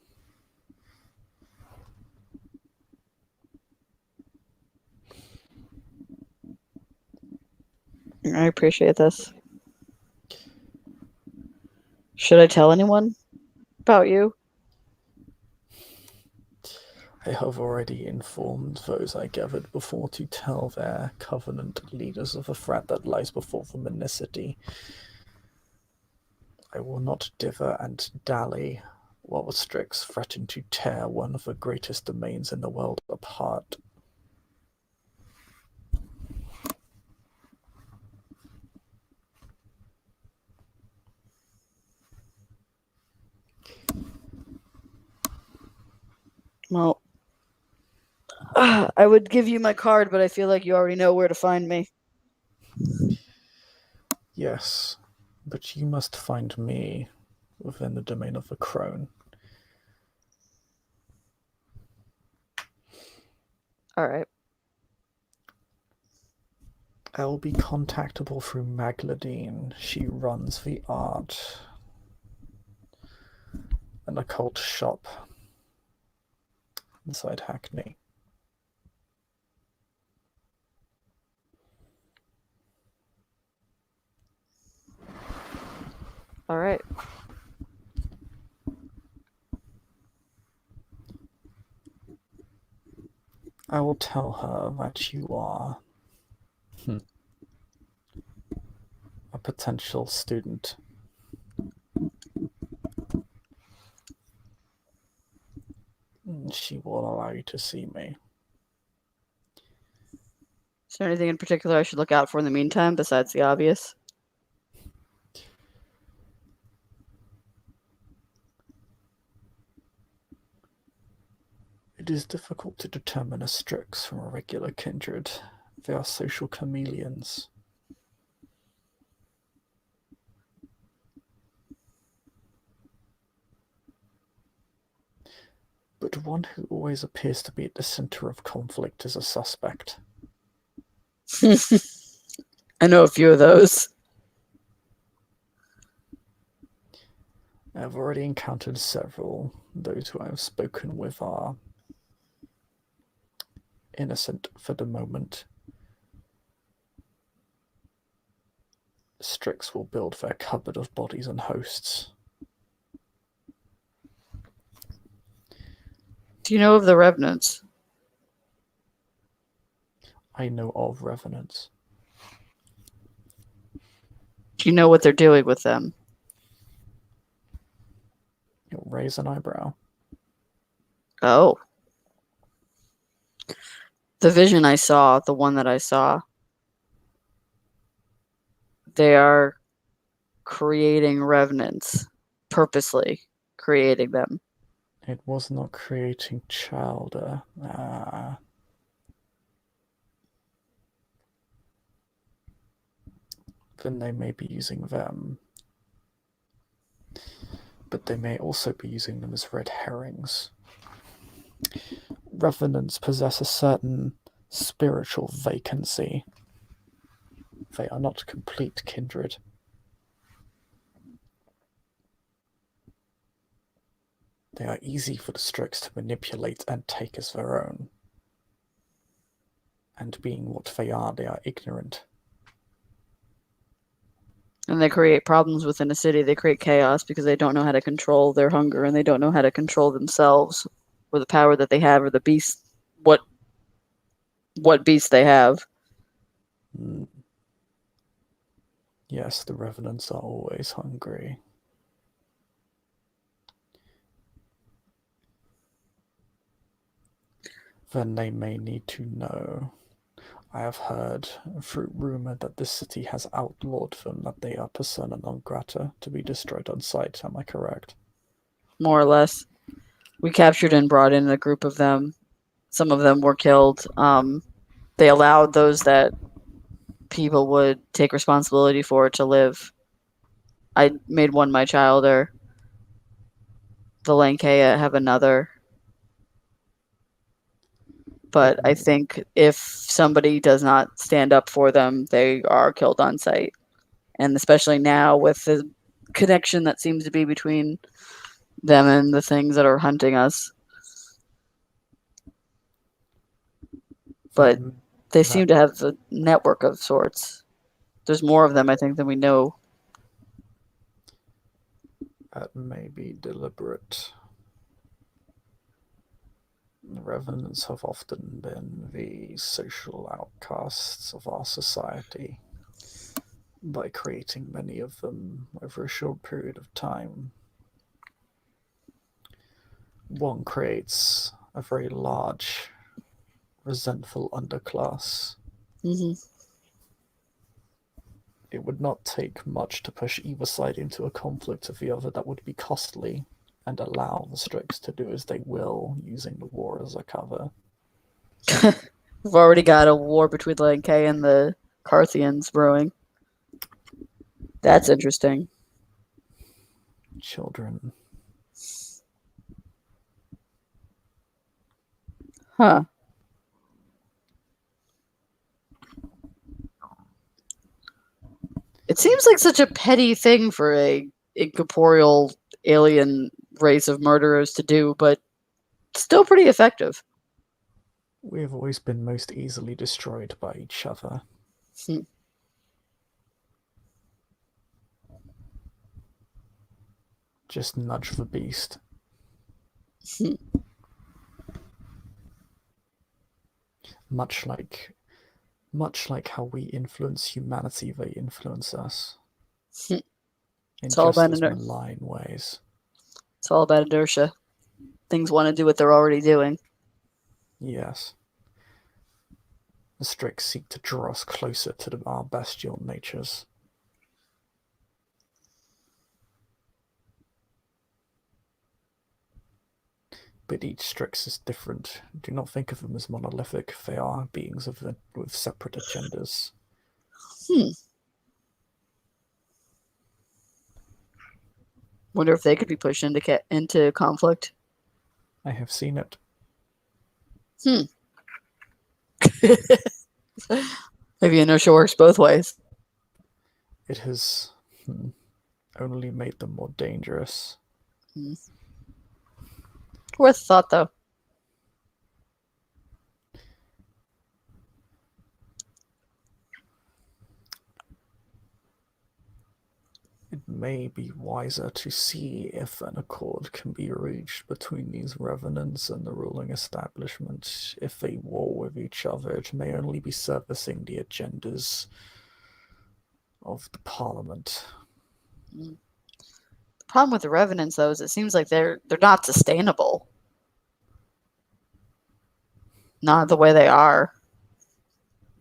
I appreciate this. Should I tell anyone about you? I have already informed those I gathered before to tell their covenant leaders of the threat that lies before them in this city. I will not dither and dally while the Strix threaten to tear one of the greatest domains in the world apart. Well, I would give you my card, but I feel like you already know where to find me. Yes, but you must find me within the domain of the crone. All right. I will be contactable through Magladine. She runs the art and occult shop inside Hackney. All right. I will tell her that you are a potential student. She will allow you to see me. Is there anything in particular I should look out for in the meantime besides the obvious? It is difficult to determine a Strix from a regular kindred. They are social chameleons. But one who always appears to be at the center of conflict is a suspect. I know a few of those. I have already encountered several. Those who I have spoken with are innocent for the moment. Strix will build their cupboard of bodies and hosts. Do you know of the Revenants? I know of revenants. Do you know what they're doing with them? You'll raise an eyebrow. Oh. The vision I saw, the one that I saw, they are creating revenants, purposely creating them. It was not creating chowder. Then they may be using them. But they may also be using them as red herrings. Revenants possess a certain spiritual vacancy. They are not complete kindred. They are easy for the Strix to manipulate and take as their own. And being what they are ignorant. And they create problems within a city. They create chaos because they don't know how to control their hunger and they don't know how to control themselves or the power that they have or the beast, what beast they have. Yes, the revenants are always hungry. Then they may need to know. I have heard through rumor that this city has outlawed them, that they are persona non grata, to be destroyed on sight. Am I correct? More or less. We captured and brought in a group of them. Some of them were killed. They allowed those that people would take responsibility for to live. I made one my childer. The Lankea have another. But I think if somebody does not stand up for them, they are killed on sight. And especially now with the connection that seems to be between them and the things that are hunting us. But they seem to have a network of sorts. There's more of them, I think, than we know. That may be deliberate. The revenants have often been the social outcasts of our society. By creating many of them over a short period of time, one creates a very large, resentful underclass. It would not take much to push either side into a conflict of the other that would be costly, and allow the Strix to do as they will, using the war as a cover. We've already got a war between the Lankai and the Carthians brewing. That's interesting. Children. Huh. It seems like such a petty thing for a incorporeal alien race of murderers to do, but still pretty effective. We have always been most easily destroyed by each other. Hmm. Just nudge the beast. Hmm. Much like how we influence humanity, they influence us. Hmm. In It's all just about as inertia. malign ways. It's all about inertia. Things want to do what they're already doing. Yes. The Strix seek to draw us closer to our bestial natures. But each Strix is different. Do not think of them as monolithic. They are beings with separate agendas. Wonder if they could be pushed into conflict. I have seen it. Maybe inertia works both ways. It has only made them more dangerous. Worth thought, though. It may be wiser to see if an accord can be reached between these revenants and the ruling establishment. If they war with each other, it may only be servicing the agendas of the parliament. The problem with the revenants, though, is it seems like they're not sustainable. Not the way they are.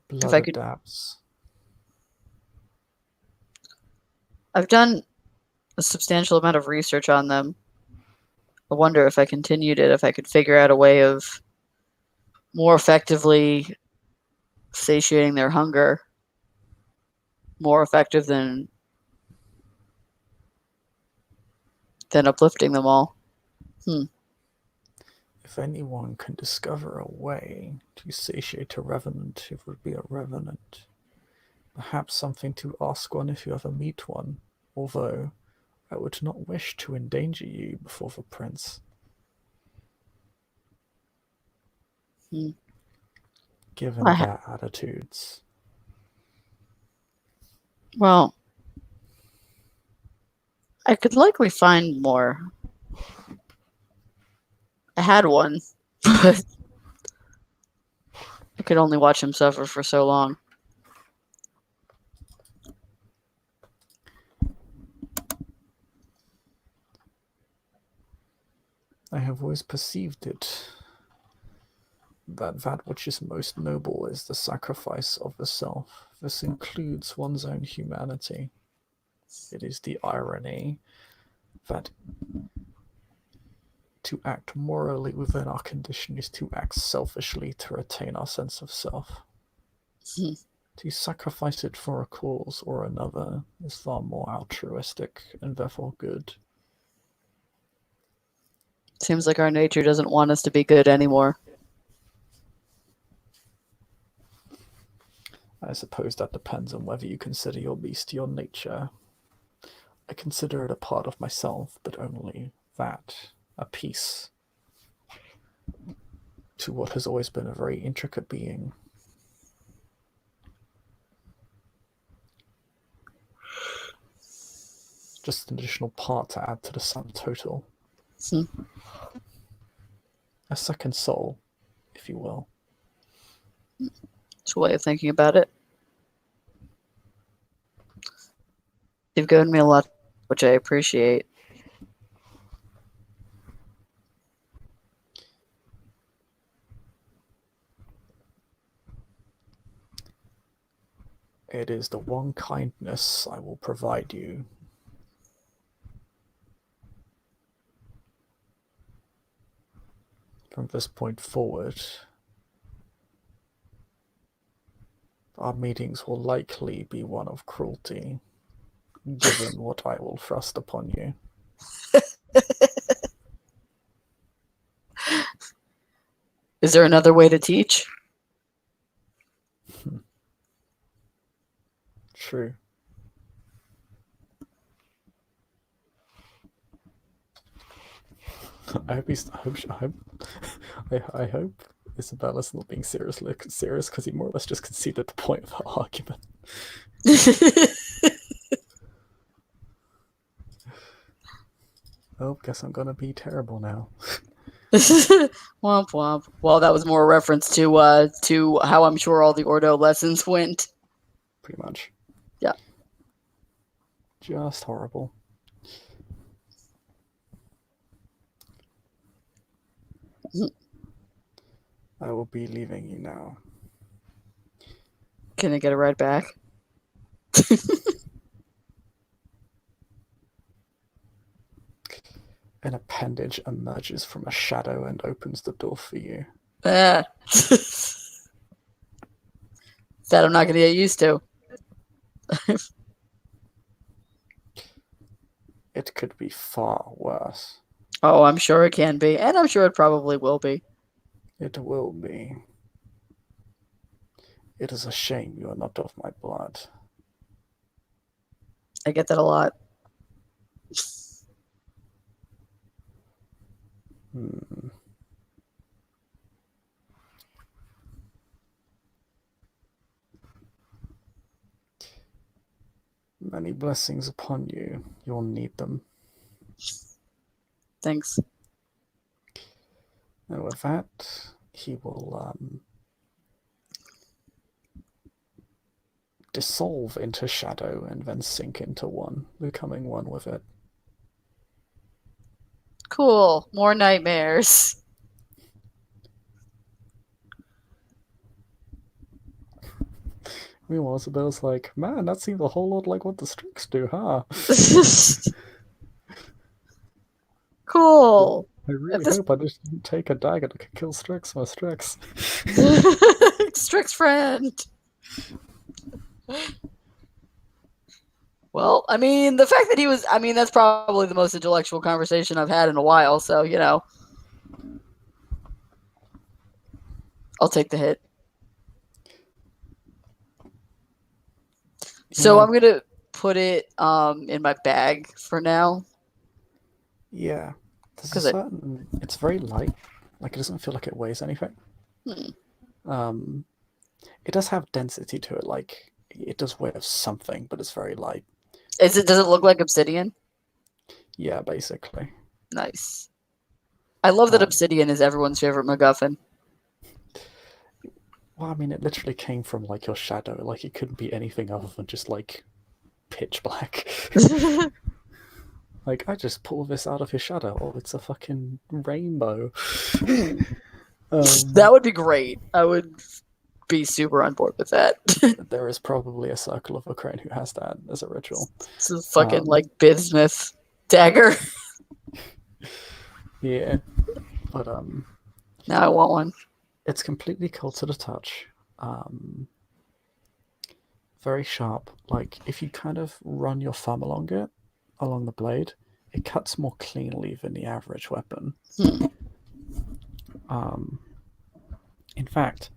Blood adapts. I've done a substantial amount of research on them. I wonder if I continued it, if I could figure out a way of more effectively satiating their hunger, more effective than uplifting them all. If anyone can discover a way to satiate a revenant, it would be a revenant. Perhaps something to ask one if you ever meet one, although I would not wish to endanger you before the prince. Given their attitudes. Well, I could likely find more. I had one, but I could only watch him suffer for so long. I have always perceived it that which is most noble is the sacrifice of the self. This includes one's own humanity. It is the irony that to act morally within our condition is to act selfishly to retain our sense of self. To sacrifice it for a cause or another is far more altruistic and therefore good. Seems like our nature doesn't want us to be good anymore. I suppose that depends on whether you consider your beast your nature. I consider it a part of myself, but only that, a piece to what has always been a very intricate being. Just an additional part to add to the sum total. A second soul, if you will. It's a way of thinking about it. You've given me a lot, which I appreciate. It is the one kindness I will provide you. From this point forward, Our meetings will likely be one of cruelty, given what I will thrust upon you. Is there another way to teach? True. I hope Isabella's not being serious because he more or less just conceded the point of her argument. Oh, guess I'm gonna be terrible now. Womp womp. Well, that was more a reference to how I'm sure all the Ordo lessons went. Pretty much. Yeah. Just horrible. I will be leaving you now. Can I get a ride back? An appendage emerges from a shadow and opens the door for you. That I'm not going to get used to. It could be far worse. Oh, I'm sure it can be. And I'm sure it probably will be. It will be. It is a shame you are not of my blood. I get that a lot. Many blessings upon you. You'll need them. Thanks. And with that, he will dissolve into shadow and then sink into one, becoming one with it. Cool. More nightmares. Meanwhile, Isabella's like, man, that seems a whole lot like what the Strix do, huh? Cool. I really hope I just didn't take a dagger to kill Strix, my Strix. Strix friend. Well, I mean, the fact that he was, I mean, that's probably the most intellectual conversation I've had in a while, so, you know. I'll take the hit. So I'm going to put it in my bag for now. Yeah. It's very light. Like, it doesn't feel like it weighs anything. It does have density to it. Like, it does weigh something, but it's very light. Does it look like obsidian? Yeah, basically. Nice. I love that obsidian is everyone's favorite MacGuffin. Well, I mean, it literally came from, like, your shadow. Like, it couldn't be anything other than just, like, pitch black. Like, I just pull this out of your shadow. Oh, it's a fucking rainbow. That would be great. I would be super on board with that. There is probably a circle of Ukraine who has that as a ritual. It's a fucking, like, bismuth dagger. Yeah. But, now I want one. It's completely cold to the touch. Very sharp. Like, if you kind of run your thumb along the blade, it cuts more cleanly than the average weapon. In fact,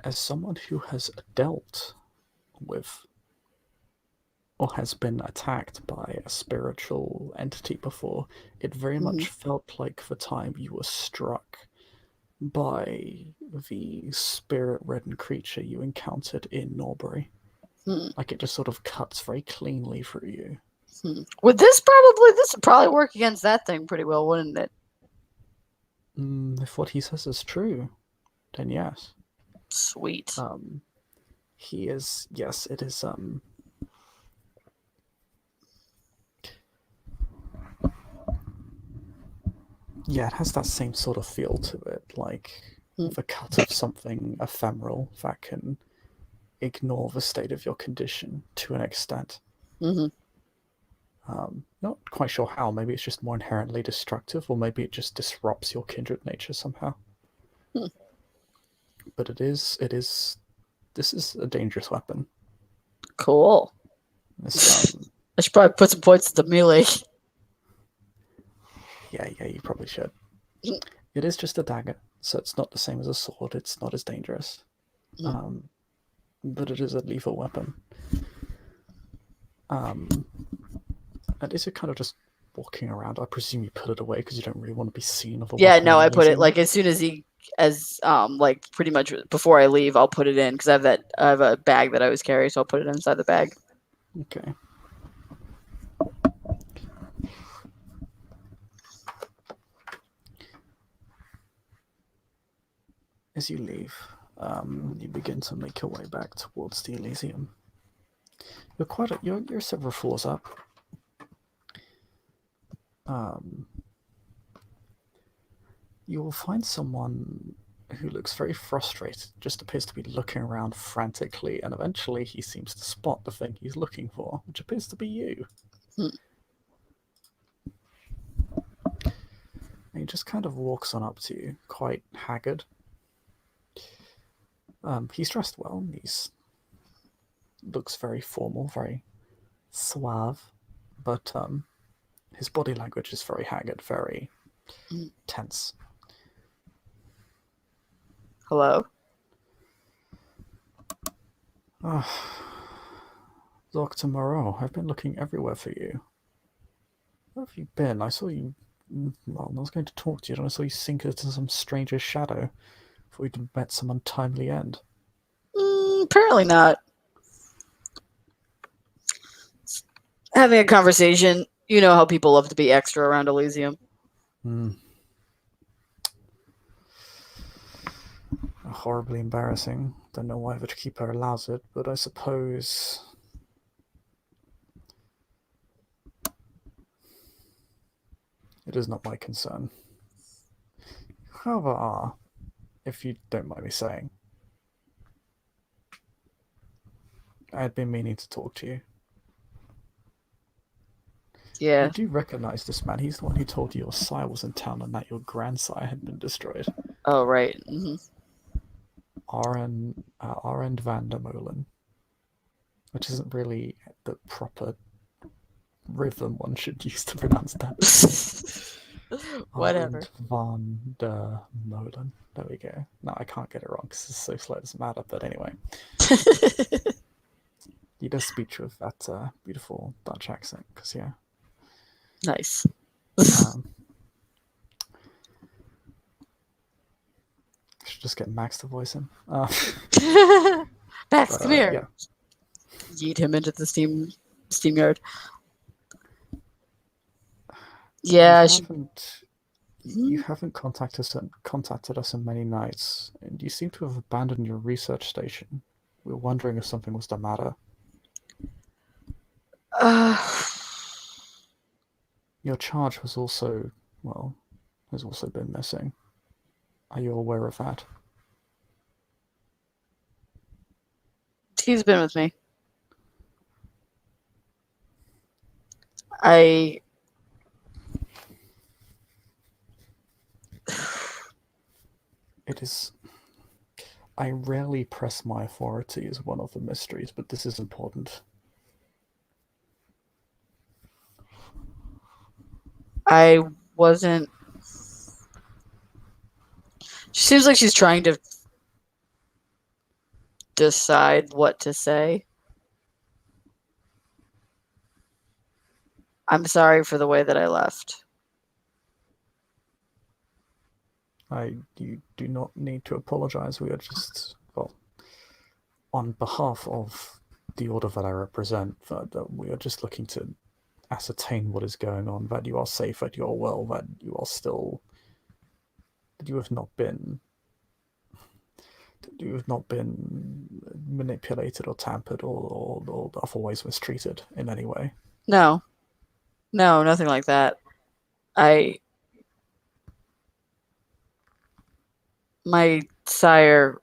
as someone who has dealt with or has been attacked by a spiritual entity before, it very much felt like the time you were struck by the spirit-ridden creature you encountered in Norbury. Like, it just sort of cuts very cleanly through you. This would probably work against that thing pretty well, wouldn't it? If what he says is true, then yes. Sweet. He is, yes, it is, yeah, it has that same sort of feel to it, like the cut of something ephemeral that can ignore the state of your condition to an extent. Not quite sure how. Maybe it's just more inherently destructive, or maybe it just disrupts your kindred nature somehow. But it is This is a dangerous weapon. Cool. This, I should probably put some points into melee. yeah, you probably should. It is just a dagger, so it's not the same as a sword. It's not as dangerous. But it is a lethal weapon. And is it kind of just walking around? I presume you put it away because you don't really want to be seen of a Yeah, weapon. no, I put it like as soon as like pretty much before I leave, I'll put it in because I have a bag that I always carry, so I'll put it inside the bag. Okay. As you leave, you begin to make your way back towards the Elysium. You're several floors up. You will find someone who looks very frustrated, just appears to be looking around frantically, and eventually he seems to spot the thing he's looking for, which appears to be you. And he just kind of walks on up to you, quite haggard. He's dressed well. Looks very formal, very suave, but his body language is very haggard, very tense. Hello? Dr. Moreau, I've been looking everywhere for you. Where have you been? I saw you. Well, I was going to talk to you, and I saw you sink into some stranger's shadow before you'd met some untimely end. Apparently not. Having a conversation. You know how people love to be extra around Elysium. Horribly embarrassing. Don't know why the keeper allows it, but I suppose it is not my concern. However, if you don't mind me saying, I had been meaning to talk to you. Yeah. You do recognize this man. He's the one who told you your sire was in town and that your grandsire had been destroyed. Oh, right. Arend van der Molen, which isn't really the proper rhythm one should use to pronounce that. Whatever. Arend van der Molen. There we go. No, I can't get it wrong because it's so slow. It doesn't matter. But anyway, he does speak with that beautiful Dutch accent. Because yeah. Nice. Should just get Max to voice him. Max, come here. Yeah. Yeet him into the steam yard. Yeah, you haven't contacted us in many nights, and you seem to have abandoned your research station. We were wondering if something was the matter. Your charge has also been missing. Are you aware of that? He's been with me. I rarely press my authority as one of the mysteries, but this is important. I wasn't. She seems like she's trying to decide what to say. I'm sorry for the way that I left. You do not need to apologize. We are just, on behalf of the order that I represent, we are just looking to ascertain what is going on, that you are safe, that you are well, that you are still, that you have not been manipulated or tampered or otherwise mistreated in any way. No, nothing like that. My sire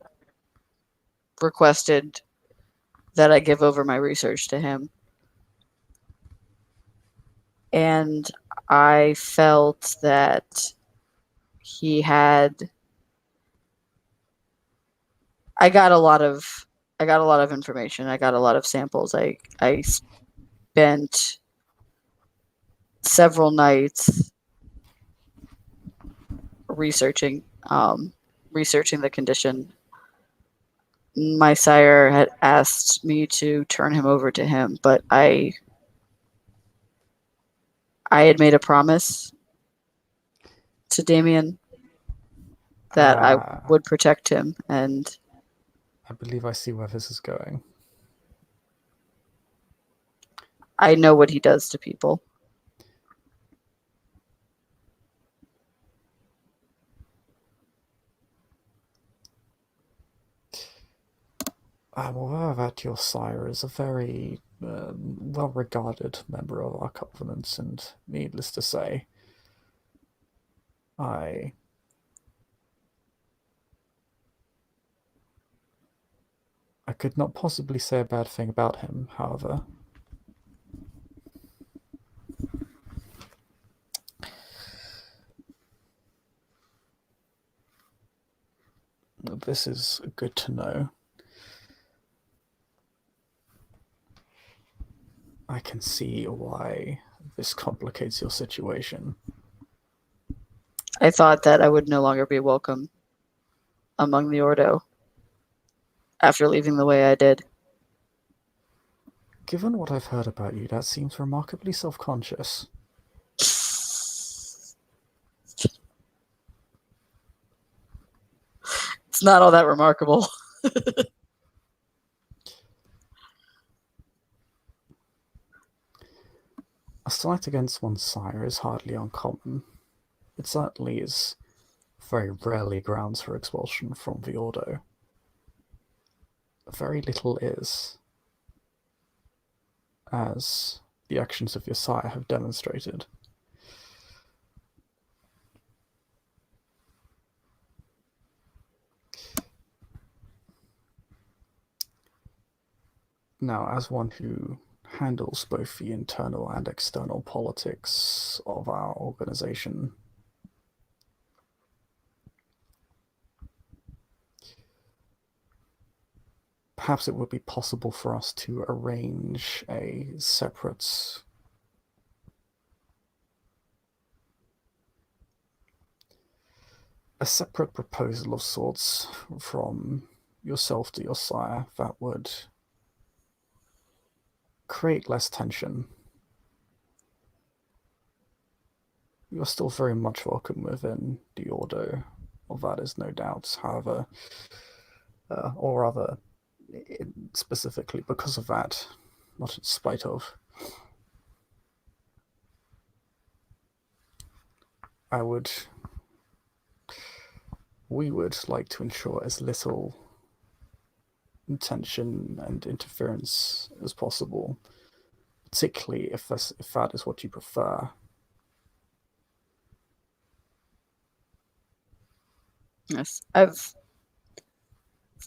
requested that I give over my research to him. And I felt that I got a lot of I got a lot of information. I got a lot of samples. I spent several nights researching researching the condition. My sire had asked me to turn him over to him, but I had made a promise to Damien that I would protect him, and I believe I see where this is going. I know what he does to people. I'm aware that your sire is a very well-regarded member of our covenant, and needless to say, I could not possibly say a bad thing about him, however. This is good to know. I can see why this complicates your situation. I thought that I would no longer be welcome among the Ordo after leaving the way I did. Given what I've heard about you, that seems remarkably self-conscious. It's not all that remarkable. A slight against one's sire is hardly uncommon. It certainly is very rarely grounds for expulsion from the Ordo. Very little is, as the actions of your sire have demonstrated. Now, as one who handles both the internal and external politics of our organization, perhaps it would be possible for us to arrange a separate proposal of sorts from yourself to your sire that would create less tension. You are still very much welcome within the Ordo, of that is no doubt. However, or rather, specifically because of that, not in spite of, we would like to ensure as little tension and interference as possible, particularly if that is what you prefer. Yes, I've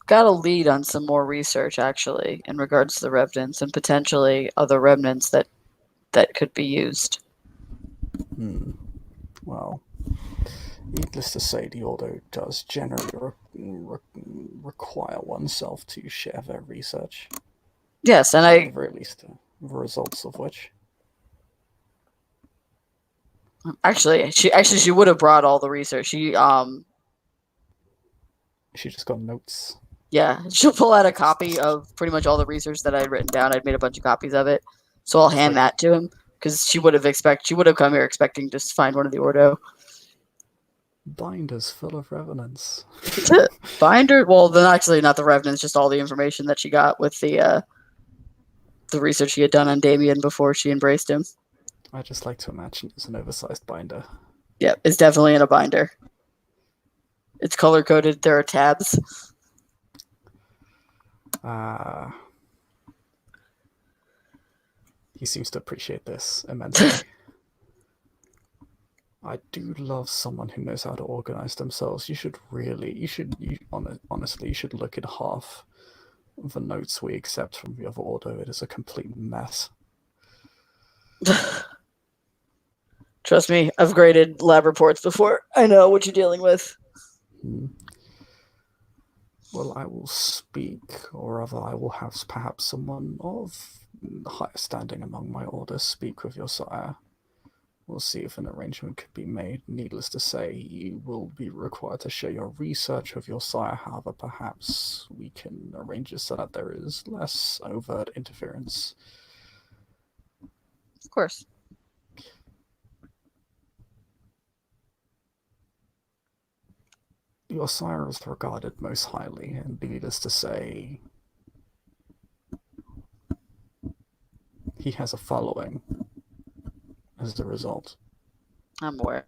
got a lead on some more research actually in regards to the revenants and potentially other remnants that could be used. Well, needless to say, the Ordo does generally require oneself to share their research. Yes, and at the very least, the results of which. Actually, she would have brought all the research. She just got notes. Yeah, she'll pull out a copy of pretty much all the research that I'd written down. I'd made a bunch of copies of it, so I'll hand that to him because she would have come here expecting to find one of the Ordo. Binders full of revenants. Binder? Well, then actually not the revenants, just all the information that she got with the research she had done on Damien before she embraced him. I just like to imagine it's an oversized binder. Yep, it's definitely in a binder. It's color-coded. There are tabs. He seems to appreciate this immensely. I do love someone who knows how to organize themselves. Honestly, you should look at half the notes we accept from the other Ordo. It is a complete mess. Trust me, I've graded lab reports before. I know what you're dealing with. Well, I will speak, or rather, I will have perhaps someone of higher standing among my order speak with your sire. We'll see if an arrangement could be made. Needless to say, you will be required to share your research with your sire. However, perhaps we can arrange it so that there is less overt interference. Of course. Your sire is regarded most highly, and needless to say, he has a following as a result. I'm aware.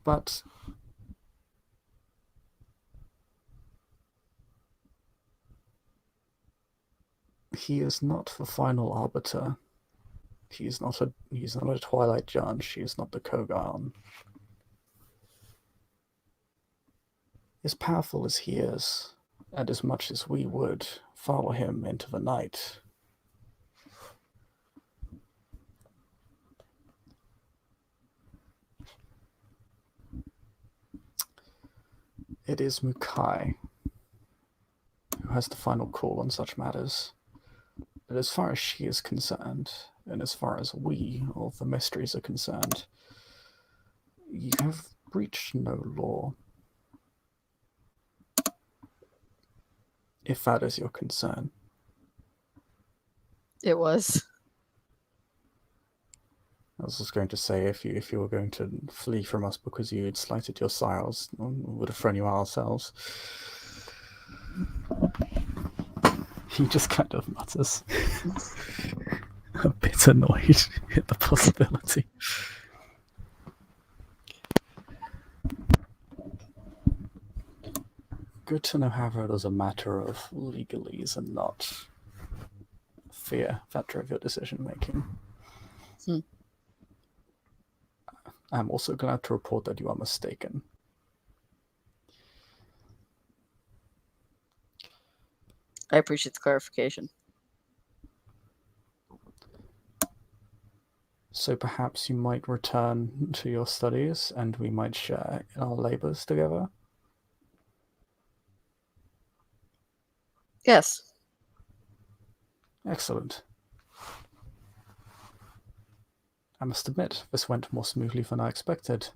But he is not the final arbiter. He's not a Twilight Judge. He is not the Kogan. As powerful as he is, and as much as we would follow him into the night, it is Mukai who has the final call on such matters. But as far as she is concerned, and as far as we, all the mysteries, are concerned, you have breached no law. If that is your concern. It was. I was just going to say, if you were going to flee from us because you had slighted your sires, we would have thrown you out ourselves. He just kind of mutters, a bit annoyed at the possibility. Good to know, however, it was a matter of legalese and not fear that drove your decision making. I'm also glad to report that you are mistaken. I appreciate the clarification. So perhaps you might return to your studies and we might share our labors together? Yes. Excellent. I must admit, this went more smoothly than I expected.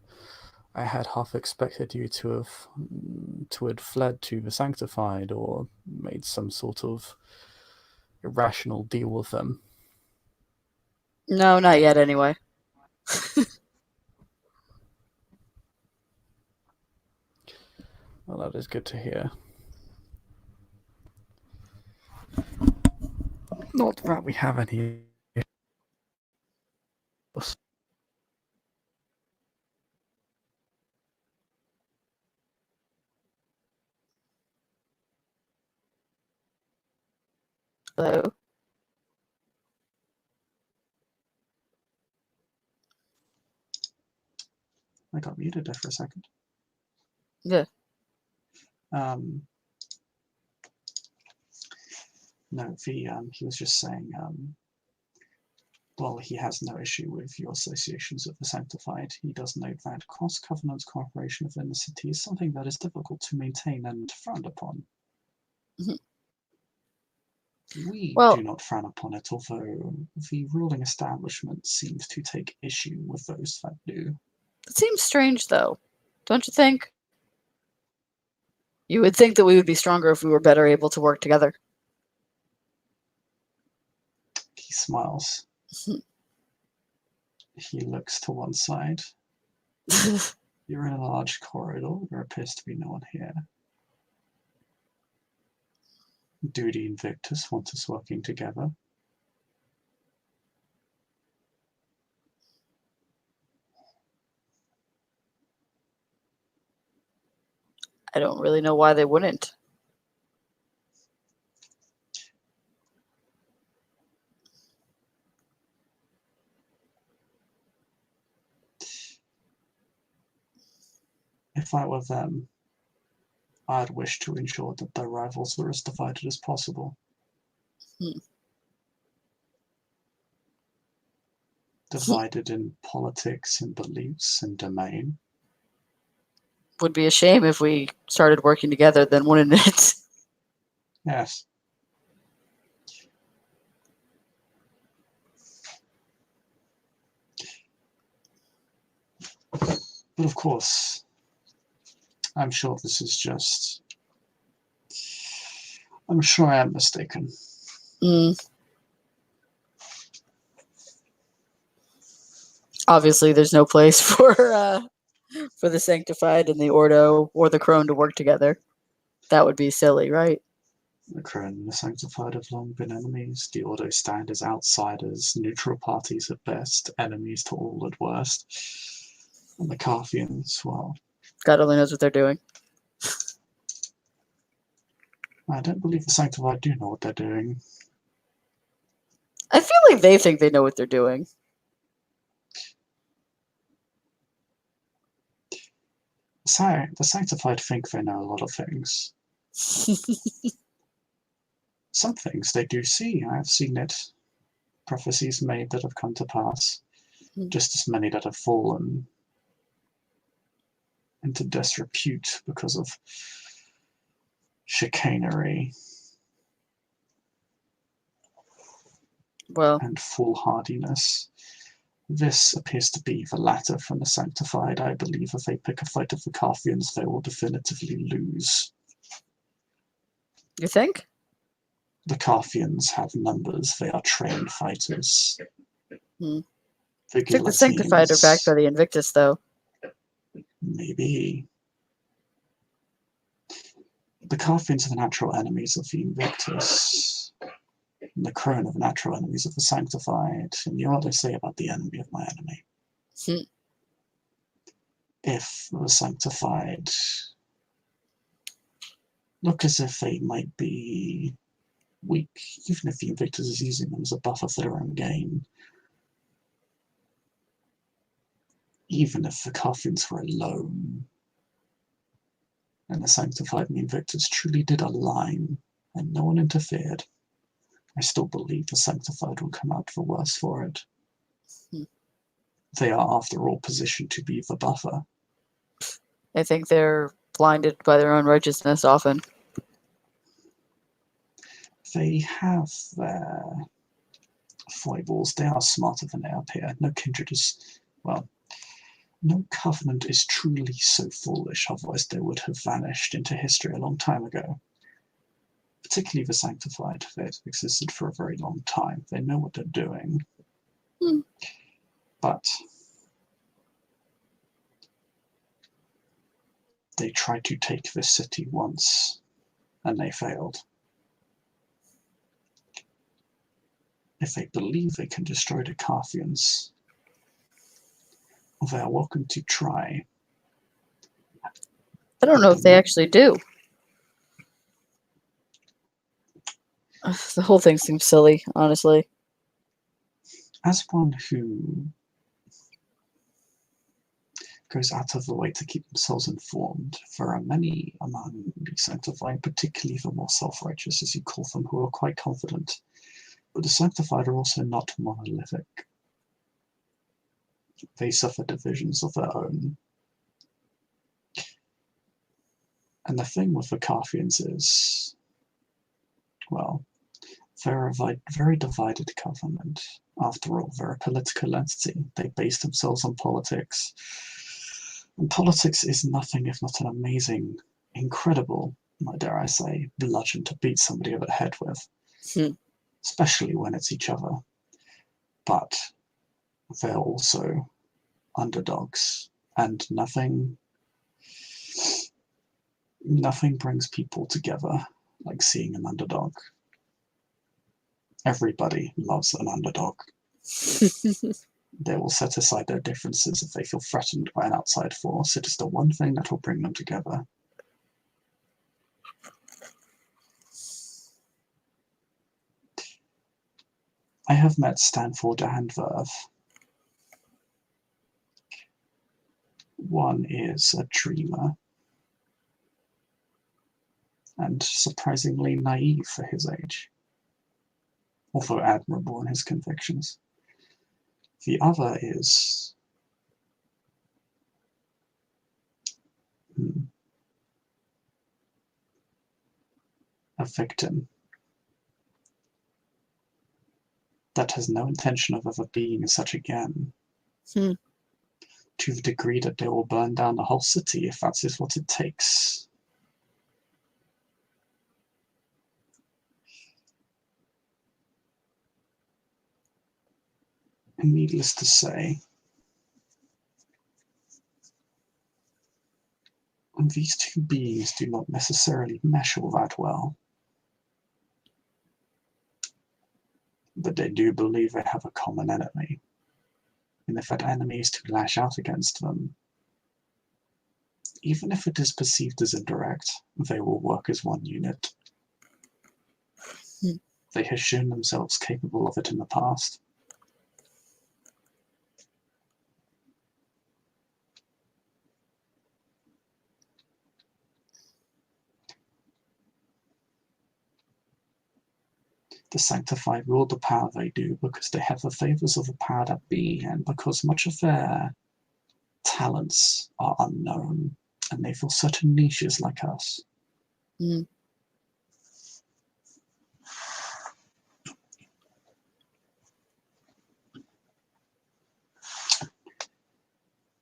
I had half expected you to have fled to the Sanctified or made some sort of irrational deal with them. No, not yet anyway. Well, that is good to hear. Not that we have any. Hello? I got muted there for a second. Yeah. No, he was just saying, well, he has no issue with your associations with the Sanctified. He does note that cross-covenant cooperation within the city is something that is difficult to maintain and frowned upon. We do not frown upon it, although the ruling establishment seems to take issue with those that do. It seems strange, though. Don't you think? You would think that we would be stronger if we were better able to work together. He smiles. He looks to one side. You're in a large corridor. There appears to be no one here. Duty and Victus want us working together. I don't really know why they wouldn't. If I were them, I'd wish to ensure that their rivals are as divided as possible. Divided in politics and beliefs and domain. would be a shame if we started working together, then wouldn't it? Yes. But of course, I'm sure this is just... I'm sure I am mistaken. Obviously, there's no place for the Sanctified and the Ordo or the Crone to work together. That would be silly, right? The Crone and the Sanctified have long been enemies. The Ordo stand as outsiders, neutral parties at best, enemies to all at worst. And the Carthians, well... God only knows what they're doing. I don't believe the Sanctified do know what they're doing. I feel like they think they know what they're doing. Sire, the Sanctified think they know a lot of things. Some things they do see. I have seen it. Prophecies made that have come to pass. Just as many that have fallen into disrepute because of chicanery and foolhardiness. This appears to be the latter from the Sanctified. I believe if they pick a fight of the Carthians, they will definitively lose. You think? The Carthians have numbers. They are trained fighters. I think the Sanctified are backed by the Invictus, though. Maybe. The Carthians are the natural enemies of the Invictus. And the Crone are the natural enemies of the Sanctified. And you know what they say about the enemy of my enemy. If the Sanctified look as if they might be weak, even if the Invictus is using them as a buffer for their own gain, even if the Carthians were alone, and the Sanctified and the Invictus truly did align, and no one interfered, I still believe the Sanctified will come out the worse for it. They are, after all, positioned to be the buffer. I think they're blinded by their own righteousness often. They have their foibles. They are smarter than they appear. No kindred is, well, no covenant is truly so foolish, otherwise they would have vanished into history a long time ago. Particularly the Sanctified. They've existed for a very long time. They know what they're doing. But they tried to take this city once, and they failed. If they believe they can destroy the Carthians, they are welcome to try. I don't know if they actually do. The whole thing seems silly, honestly. As one who goes out of the way to keep themselves informed, there are many among the Sanctified, particularly the more self-righteous, as you call them, who are quite confident. But the Sanctified are also not monolithic. They suffer divisions of their own. And the thing with the Carthians is, well, they're a very divided government. After all, they're a political entity. They base themselves on politics. And politics is nothing if not an amazing, incredible, dare I say, bludgeon to beat somebody over the head with. Especially when it's each other. But they're also underdogs. And nothing brings people together like seeing an underdog. Everybody loves an underdog. They will set aside their differences if they feel threatened by an outside force. It is the one thing that will bring them together. I have met Stanford and Verve. One is a dreamer, and surprisingly naive for his age, although admirable in his convictions. The other is a victim that has no intention of ever being such again, to the degree that they will burn down the whole city if that is what it takes. And needless to say, these two beings do not necessarily mesh all that well. But they do believe they have a common enemy. And if that enemy is to lash out against them, even if it is perceived as indirect, they will work as one unit. They have shown themselves capable of it in the past. The sanctified wield the power they do because they have the favors of the power that be, and because much of their talents are unknown, and they fill certain niches like us.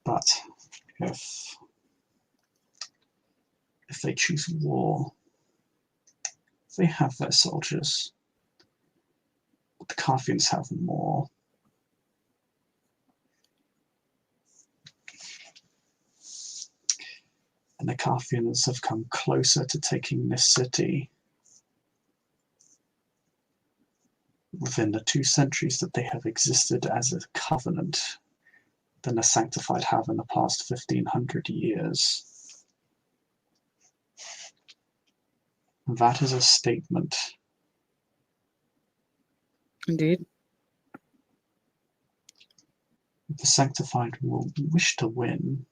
But if they choose war, they have their soldiers. But the Carthians have more. And the Carthians have come closer to taking this city within the 2 centuries that they have existed as a covenant than the Sanctified have in the past 1500 years. That is a statement. Indeed. The Sanctified will wish to win.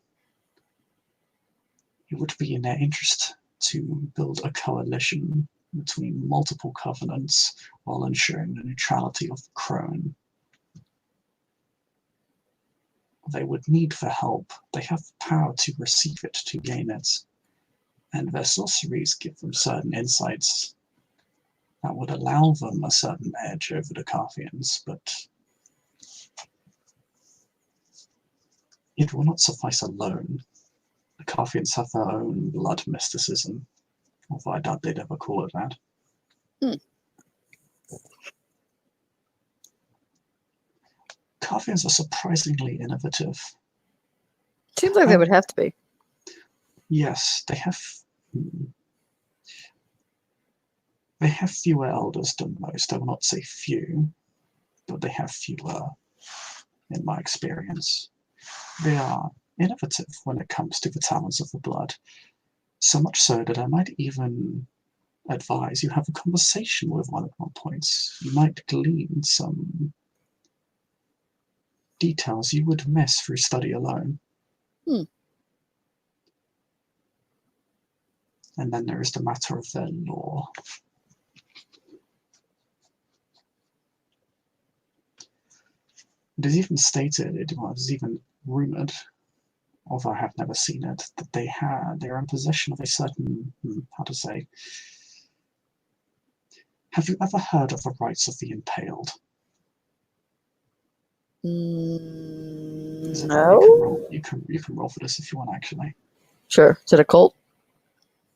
It would be in their interest to build a coalition between multiple covenants while ensuring the neutrality of the Crone. They would need the help. They have the power to receive it, to gain it. And their sorceries give them certain insights that would allow them a certain edge over the Carthians, but it will not suffice alone. The Carthians have their own blood mysticism, although I doubt they'd ever call it that. Carthians are surprisingly innovative. Seems like they would have to be. Yes, they have. They have fewer elders than most. I will not say few, but they have fewer, in my experience. They are innovative when it comes to the talents of the blood, so much so that I might even advise you have a conversation with one at one point. You might glean some details you would miss through study alone. And then there is the matter of their lore. It is even stated, it was even rumoured, although I have never seen it, that they are in possession of a certain, how to say, have you ever heard of the rites of the impaled? No. You can roll for this if you want, actually. Sure. Is it a cult?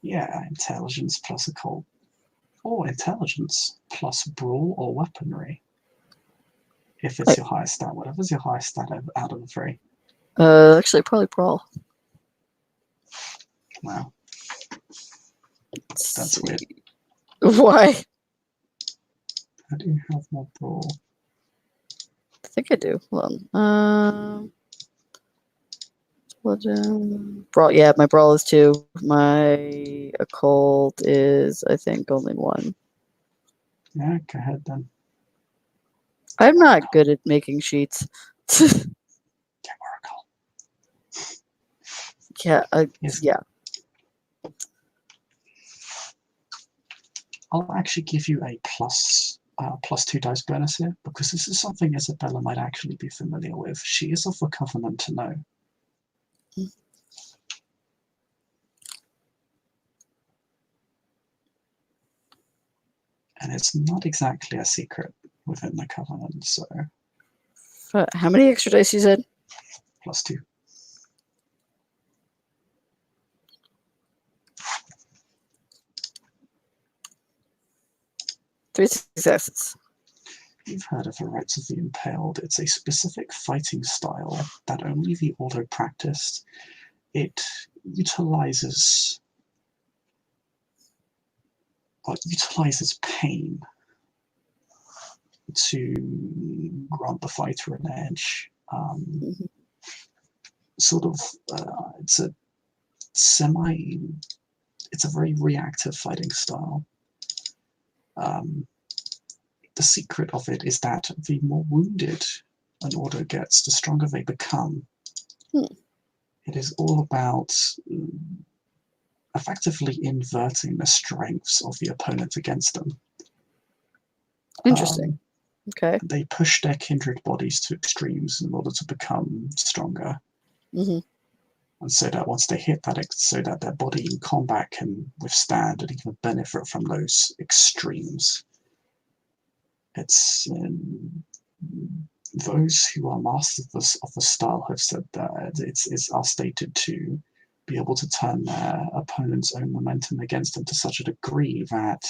Yeah, intelligence plus occult. Or intelligence plus brawl or weaponry. If it's your highest stat, whatever's your highest stat out of the 3. Actually, probably brawl. Wow. That's weird. Why? I do have more brawl. I think I do. Hold on. Brawl. Yeah, my brawl is 2. My occult is, I think, only 1. Yeah, go ahead then. I'm not good at making sheets. Get Oracle. Yeah. Yes. Yeah. I'll actually give you a plus 2 dice bonus here, because this is something Isabella might actually be familiar with. She is of the Covenant to know. And it's not exactly a secret within the Covenant, so How many extra dice you said? +2. Three successes. You've heard of the Rites of the Impaled. It's a specific fighting style that only the Ordo practiced. It utilizes pain to grant the fighter an edge. It's a very reactive fighting style. The secret of it is that the more wounded an Ordo gets, the stronger they become. It is all about effectively inverting the strengths of the opponent against them. Interesting. Okay. They push their kindred bodies to extremes in order to become stronger. And so that once they hit that, so that their body in combat can withstand and even benefit from those extremes. It's those who are masters of the style have said that it's are stated to be able to turn their opponent's own momentum against them to such a degree that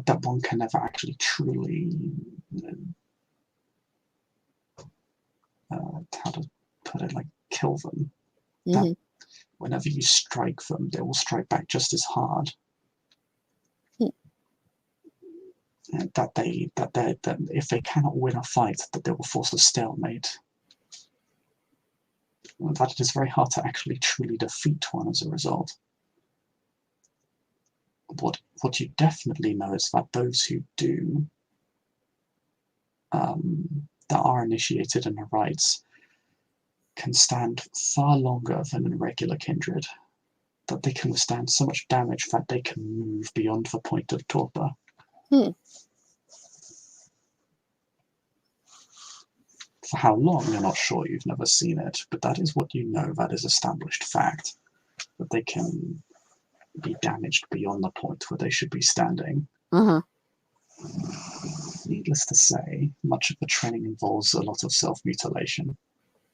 that one can never actually truly how to put it, like, kill them. That whenever you strike them, they will strike back just as hard. That if they cannot win a fight, that they will force a stalemate. That it is very hard to actually truly defeat one as a result. What you definitely know is that those who do, that are initiated in the rites, can stand far longer than in regular kindred. That they can withstand so much damage that they can move beyond the point of torpor. For how long, you're not sure, you've never seen it, but that is what you know, that is established fact. That they can be damaged beyond the point where they should be standing. Needless to say, much of the training involves a lot of self-mutilation.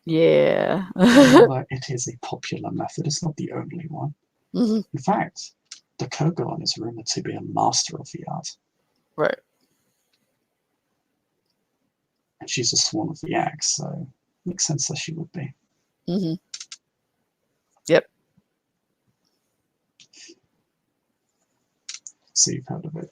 Yeah. However, it is a popular method, it's not the only one. In fact, the Kogon is rumored to be a master of the art. Right. And she's a sworn of the axe, so it makes sense that she would be. Yep. So you've heard of it.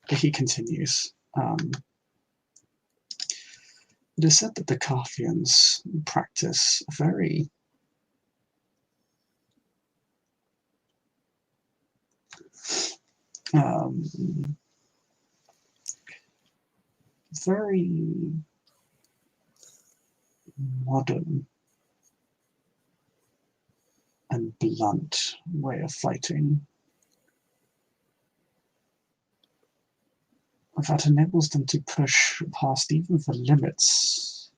He continues. It is said that the Carthians practice a very modern and blunt way of fighting that enables them to push past even the limits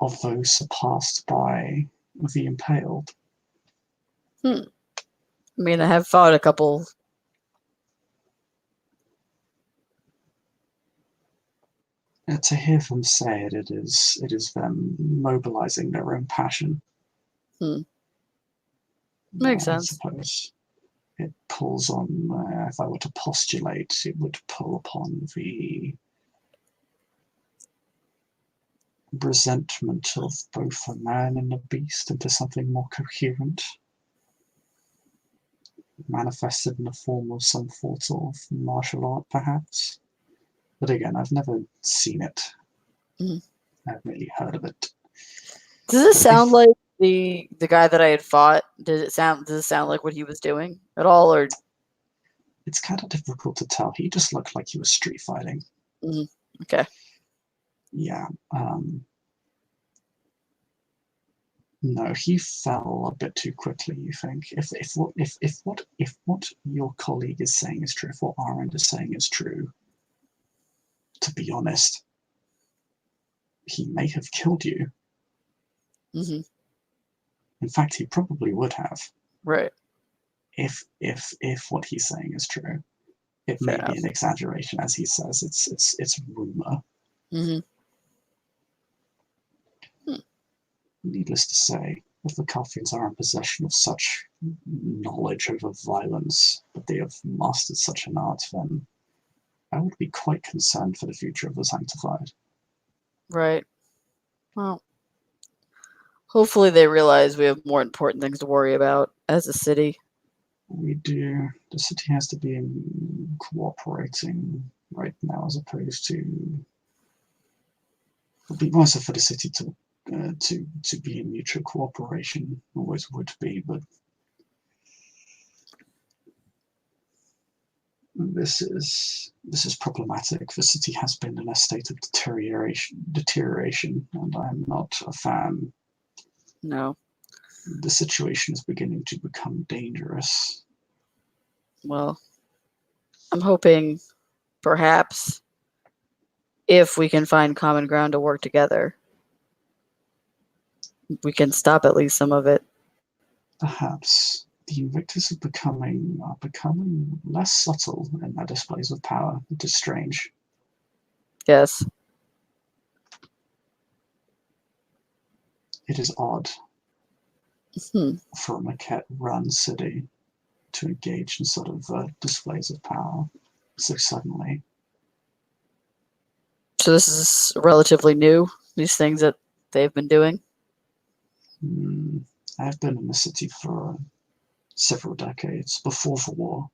of those surpassed by the impaled. I mean, I have fought a couple. To hear them say it, it is them mobilizing their own passion. Makes sense. I suppose it pulls on, if I were to postulate, it would pull upon the resentment of both the man and the beast into something more coherent, manifested in the form of some sort of martial art, perhaps. But again, I've never seen it. I've really heard of it. Does it sound like the guy that I had fought? Does it sound like what he was doing at all, or? It's kind of difficult to tell. He just looked like he was street fighting. Okay. Yeah. No, he fell a bit too quickly. You think if what your colleague is saying is true, if what Arend is saying is true, to be honest, he may have killed you. Mm-hmm. In fact, he probably would have. Right. If what he's saying is true, it Fair may be enough. an exaggeration, as he says. It's rumor. Mm-hmm. Needless to say, if the Kaffians are in possession of such knowledge over violence, that they have mastered such an art, then I would be quite concerned for the future of the Sanctified. Right. Well, hopefully they realize we have more important things to worry about as a city. We do. The city has to be cooperating right now, as opposed to. It would be nicer for the city to be in mutual cooperation. Always would be, but this is problematic. The city has been in a state of deterioration, and I'm not a fan. No. The situation is beginning to become dangerous. Well, I'm hoping perhaps if we can find common ground to work together, we can stop at least some of it. Perhaps the Invictus are becoming less subtle in their displays of power. It is strange. Yes. It is odd Hmm. for a Maquette-run city to engage in sort of displays of power so suddenly. So this is relatively new, these things that they've been doing? I've been in the city for several decades before the war.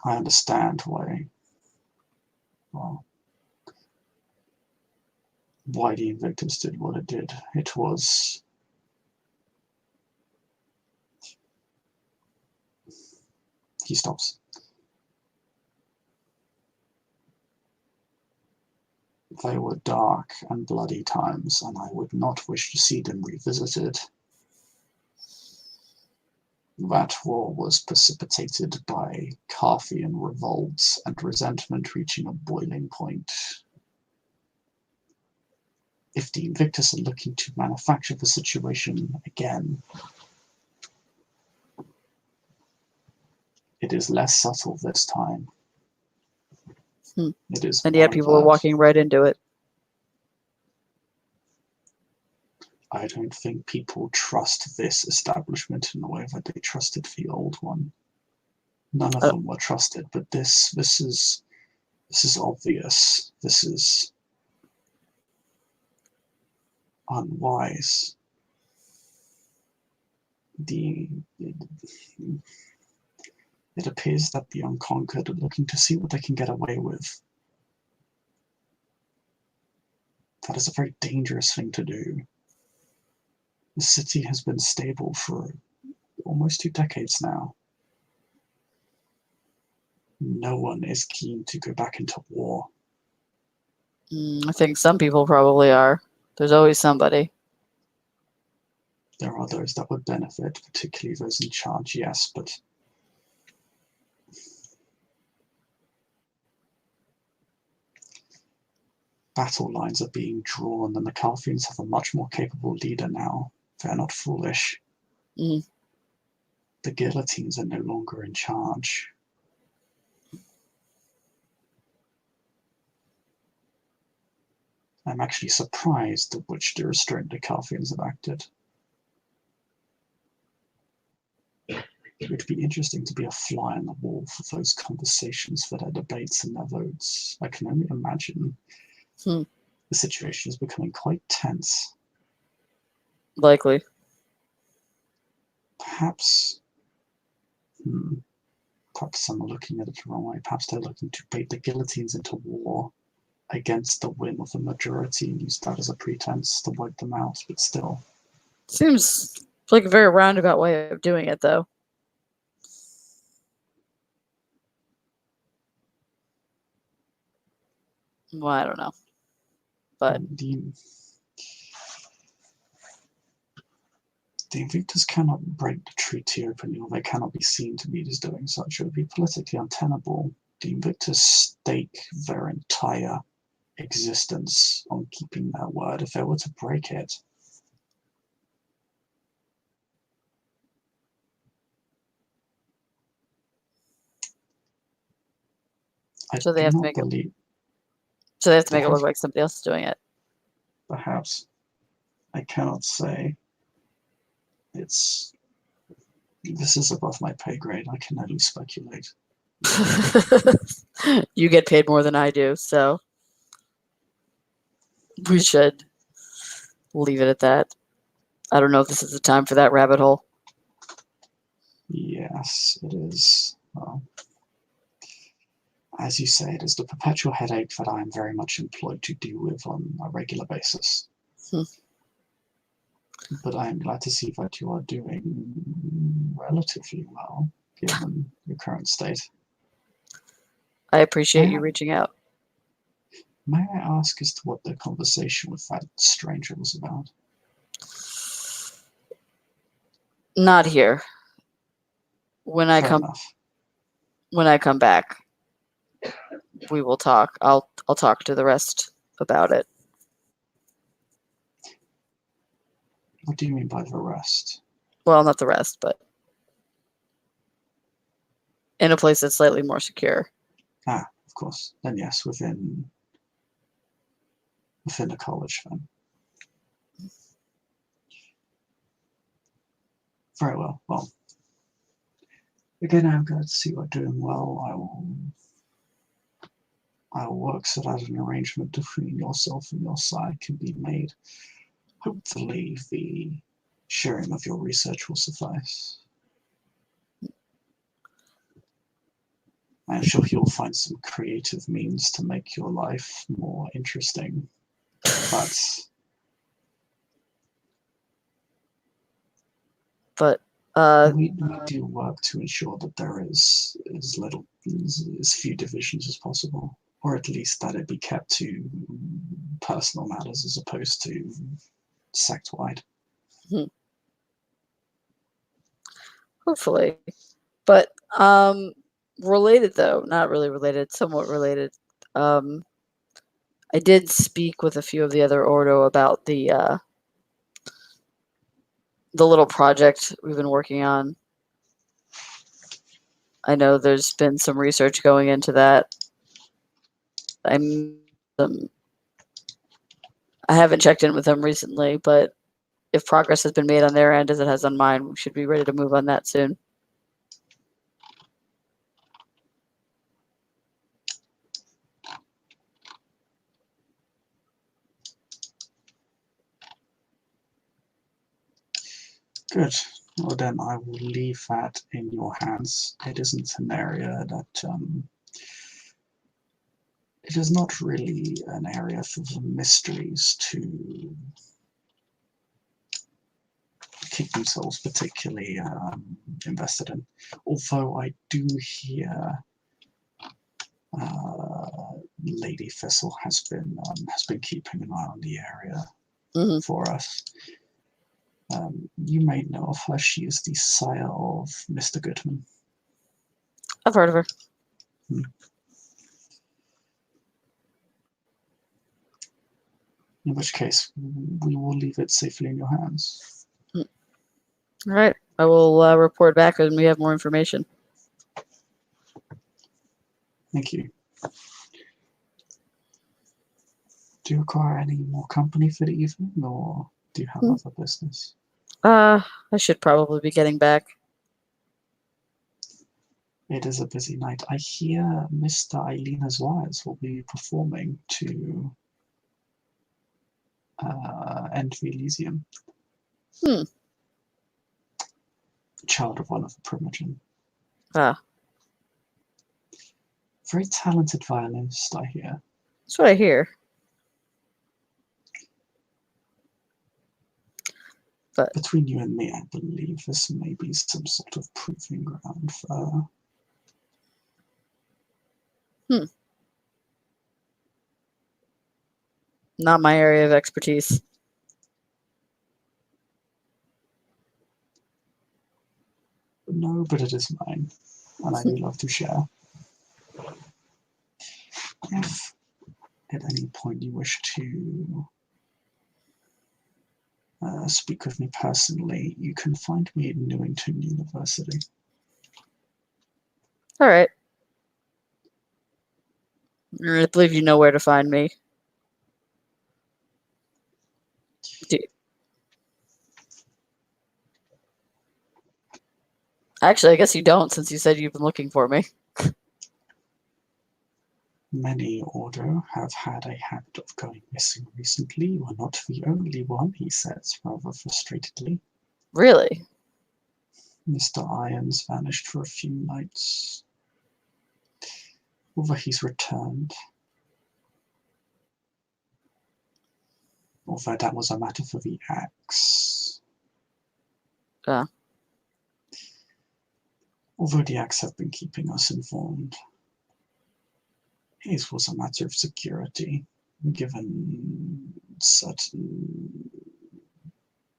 I understand why the Invictus did what it did. It was he stops. They were dark and bloody times, and I would not wish to see them revisited. That war was precipitated by Carthian revolts and resentment reaching a boiling point. If the Invictus are looking to manufacture the situation again, it is less subtle this time. It is And yet more people are overt. walking right into it. I don't think people trust this establishment in the way that they trusted the old one. None of them were trusted, but this is obvious. This is unwise. It appears that the unconquered are looking to see what they can get away with. That is a very dangerous thing to do. The city has been stable for almost 2 decades now. No one is keen to go back into war. I think some people probably are. There's always somebody. There are those that would benefit, particularly those in charge, yes, but battle lines are being drawn, and the Calfians have a much more capable leader now. They're not foolish. Mm. The guillotines are no longer in charge. I'm actually surprised at which the restraint the Calfians have acted. It would be interesting to be a fly on the wall for those conversations, for their debates and their votes. I can only imagine the situation is becoming quite tense. Likely. Perhaps I'm looking at it the wrong way. Perhaps they're looking to bait the guillotines into war against the whim of the majority and use that as a pretense to wipe them out, but still. Seems like a very roundabout way of doing it, though. Well, I don't know. but the Invictus cannot break the treaty openly, or they cannot be seen to be doing such. It would be politically untenable. The Invictus stake their entire existence on keeping their word. If they were to break it, so they do have to not make it. believe. So they have to They make it look have- like somebody else is doing it. Perhaps. I cannot say. This is above my pay grade. I can only speculate. You get paid more than I do, so we should leave it at that. I don't know if this is the time for that rabbit hole. Yes, it is. Well, as you say, it is the perpetual headache that I am very much employed to deal with on a regular basis. But I am glad to see that you are doing relatively well, given your current state. I appreciate you reaching out. May I ask as to what the conversation with that stranger was about? Not here. When I Fair come enough. when I come back, we will talk. I'll talk to the rest about it. What do you mean by the rest? Well, not the rest, but in a place that's slightly more secure. Ah, of course. Then yes, within the college then. Very well. Well, again, I'm glad to see you are doing well. I will work so that an arrangement between yourself and your side can be made. Hopefully, the sharing of your research will suffice. I'm sure you'll find some creative means to make your life more interesting. But we do work to ensure that there is as few divisions as possible, or at least that it be kept to personal matters as opposed to sect-wide. hopefully. But related though, not really related, somewhat related. I did speak with a few of the other Ordo about the little project we've been working on. I know there's been some research going into that. I haven't checked in with them recently, but if progress has been made on their end as it has on mine, we should be ready to move on that soon. Good. Well, then I will leave that in your hands. It isn't an area that it is not really an area for the mysteries to keep themselves particularly invested in. Although I do hear Lady Thistle has been keeping an eye on the area for us. You may know of her. She is the sire of Mr. Goodman. I've heard of her. In which case, we will leave it safely in your hands. All right. I will report back when we have more information. Thank you. Do you require any more company for the evening, or do you have other business? I should probably be getting back. It is a busy night. I hear Mr. Eileen Wires will be performing to Enter Elysium. Child of one of the Primogen. Very talented violinist, I hear. That's what I hear. But between you and me, I believe this may be some sort of proving ground for Not my area of expertise. No, but it is mine, and I do love to share. If at any point you wish to speak with me personally, you can find me at Newington University. All right. I believe you know where to find me. Actually, I guess you don't, since you said you've been looking for me. Many Ordo have had a habit of going missing recently. You are not the only one, he says, rather frustratedly. Really? Mr. Irons vanished for a few nights. Whether he's returned, although that was a matter for the Axe. Although the Axe have been keeping us informed. His was a matter of security, given certain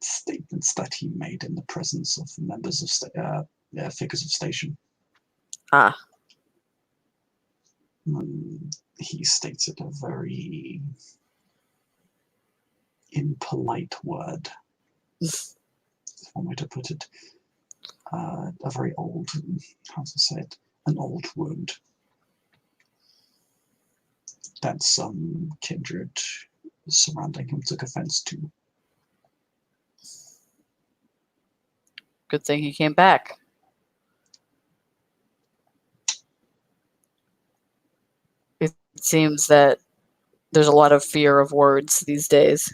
statements that he made in the presence of members of figures of station. He states it a very impolite word. That's one way to put it. A very old, how to say it, an old wound that some kindred surrounding him took offense to. Good thing he came back. It seems that there's a lot of fear of words these days.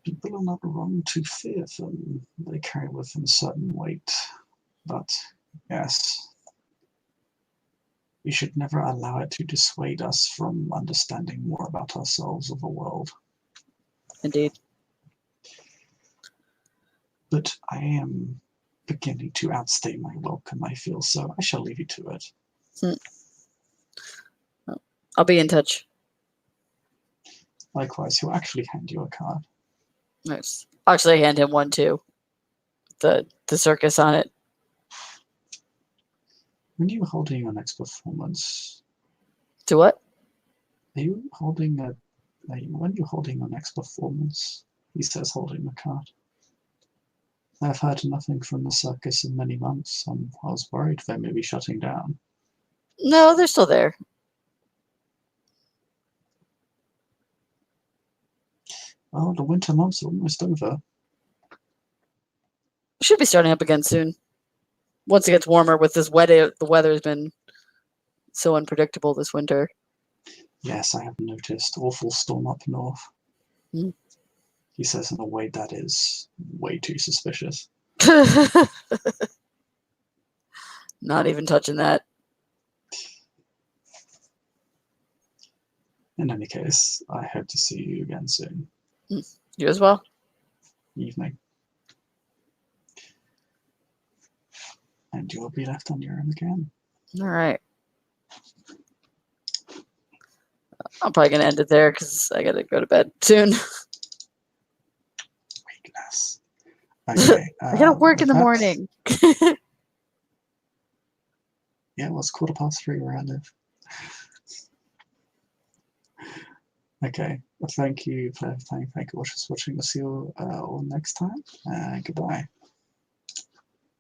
People are not wrong to fear them. They carry with them a certain weight. But, yes, we should never allow it to dissuade us from understanding more about ourselves or the world. Indeed. But I am beginning to outstay my welcome, I feel, so I shall leave you to it. I'll be in touch. Likewise, he'll actually hand you a card. Nice. I'll actually hand him one too. The circus on it. When are you holding your next performance? To what? Are you holding when are you holding your next performance? He says, holding the card. I've heard nothing from the circus in many months. I was worried they may be shutting down. No, they're still there. Well, the winter months are almost over. Should be starting up again soon. Once it gets warmer with this weather, the weather's been so unpredictable this winter. Yes, I have noticed. Awful storm up north. He says in a way that is way too suspicious. Not even touching that. In any case, I hope to see you again soon. You as well. Evening. And you'll be left on your own again. All right. I'm probably going to end it there because I got to go to bed soon. Weakness. Okay. I got to work in the morning. Yeah, well, it's 3:15 where I live. Okay. Well, thank you for everything. Thank you for watching. We'll see you all next time. Goodbye.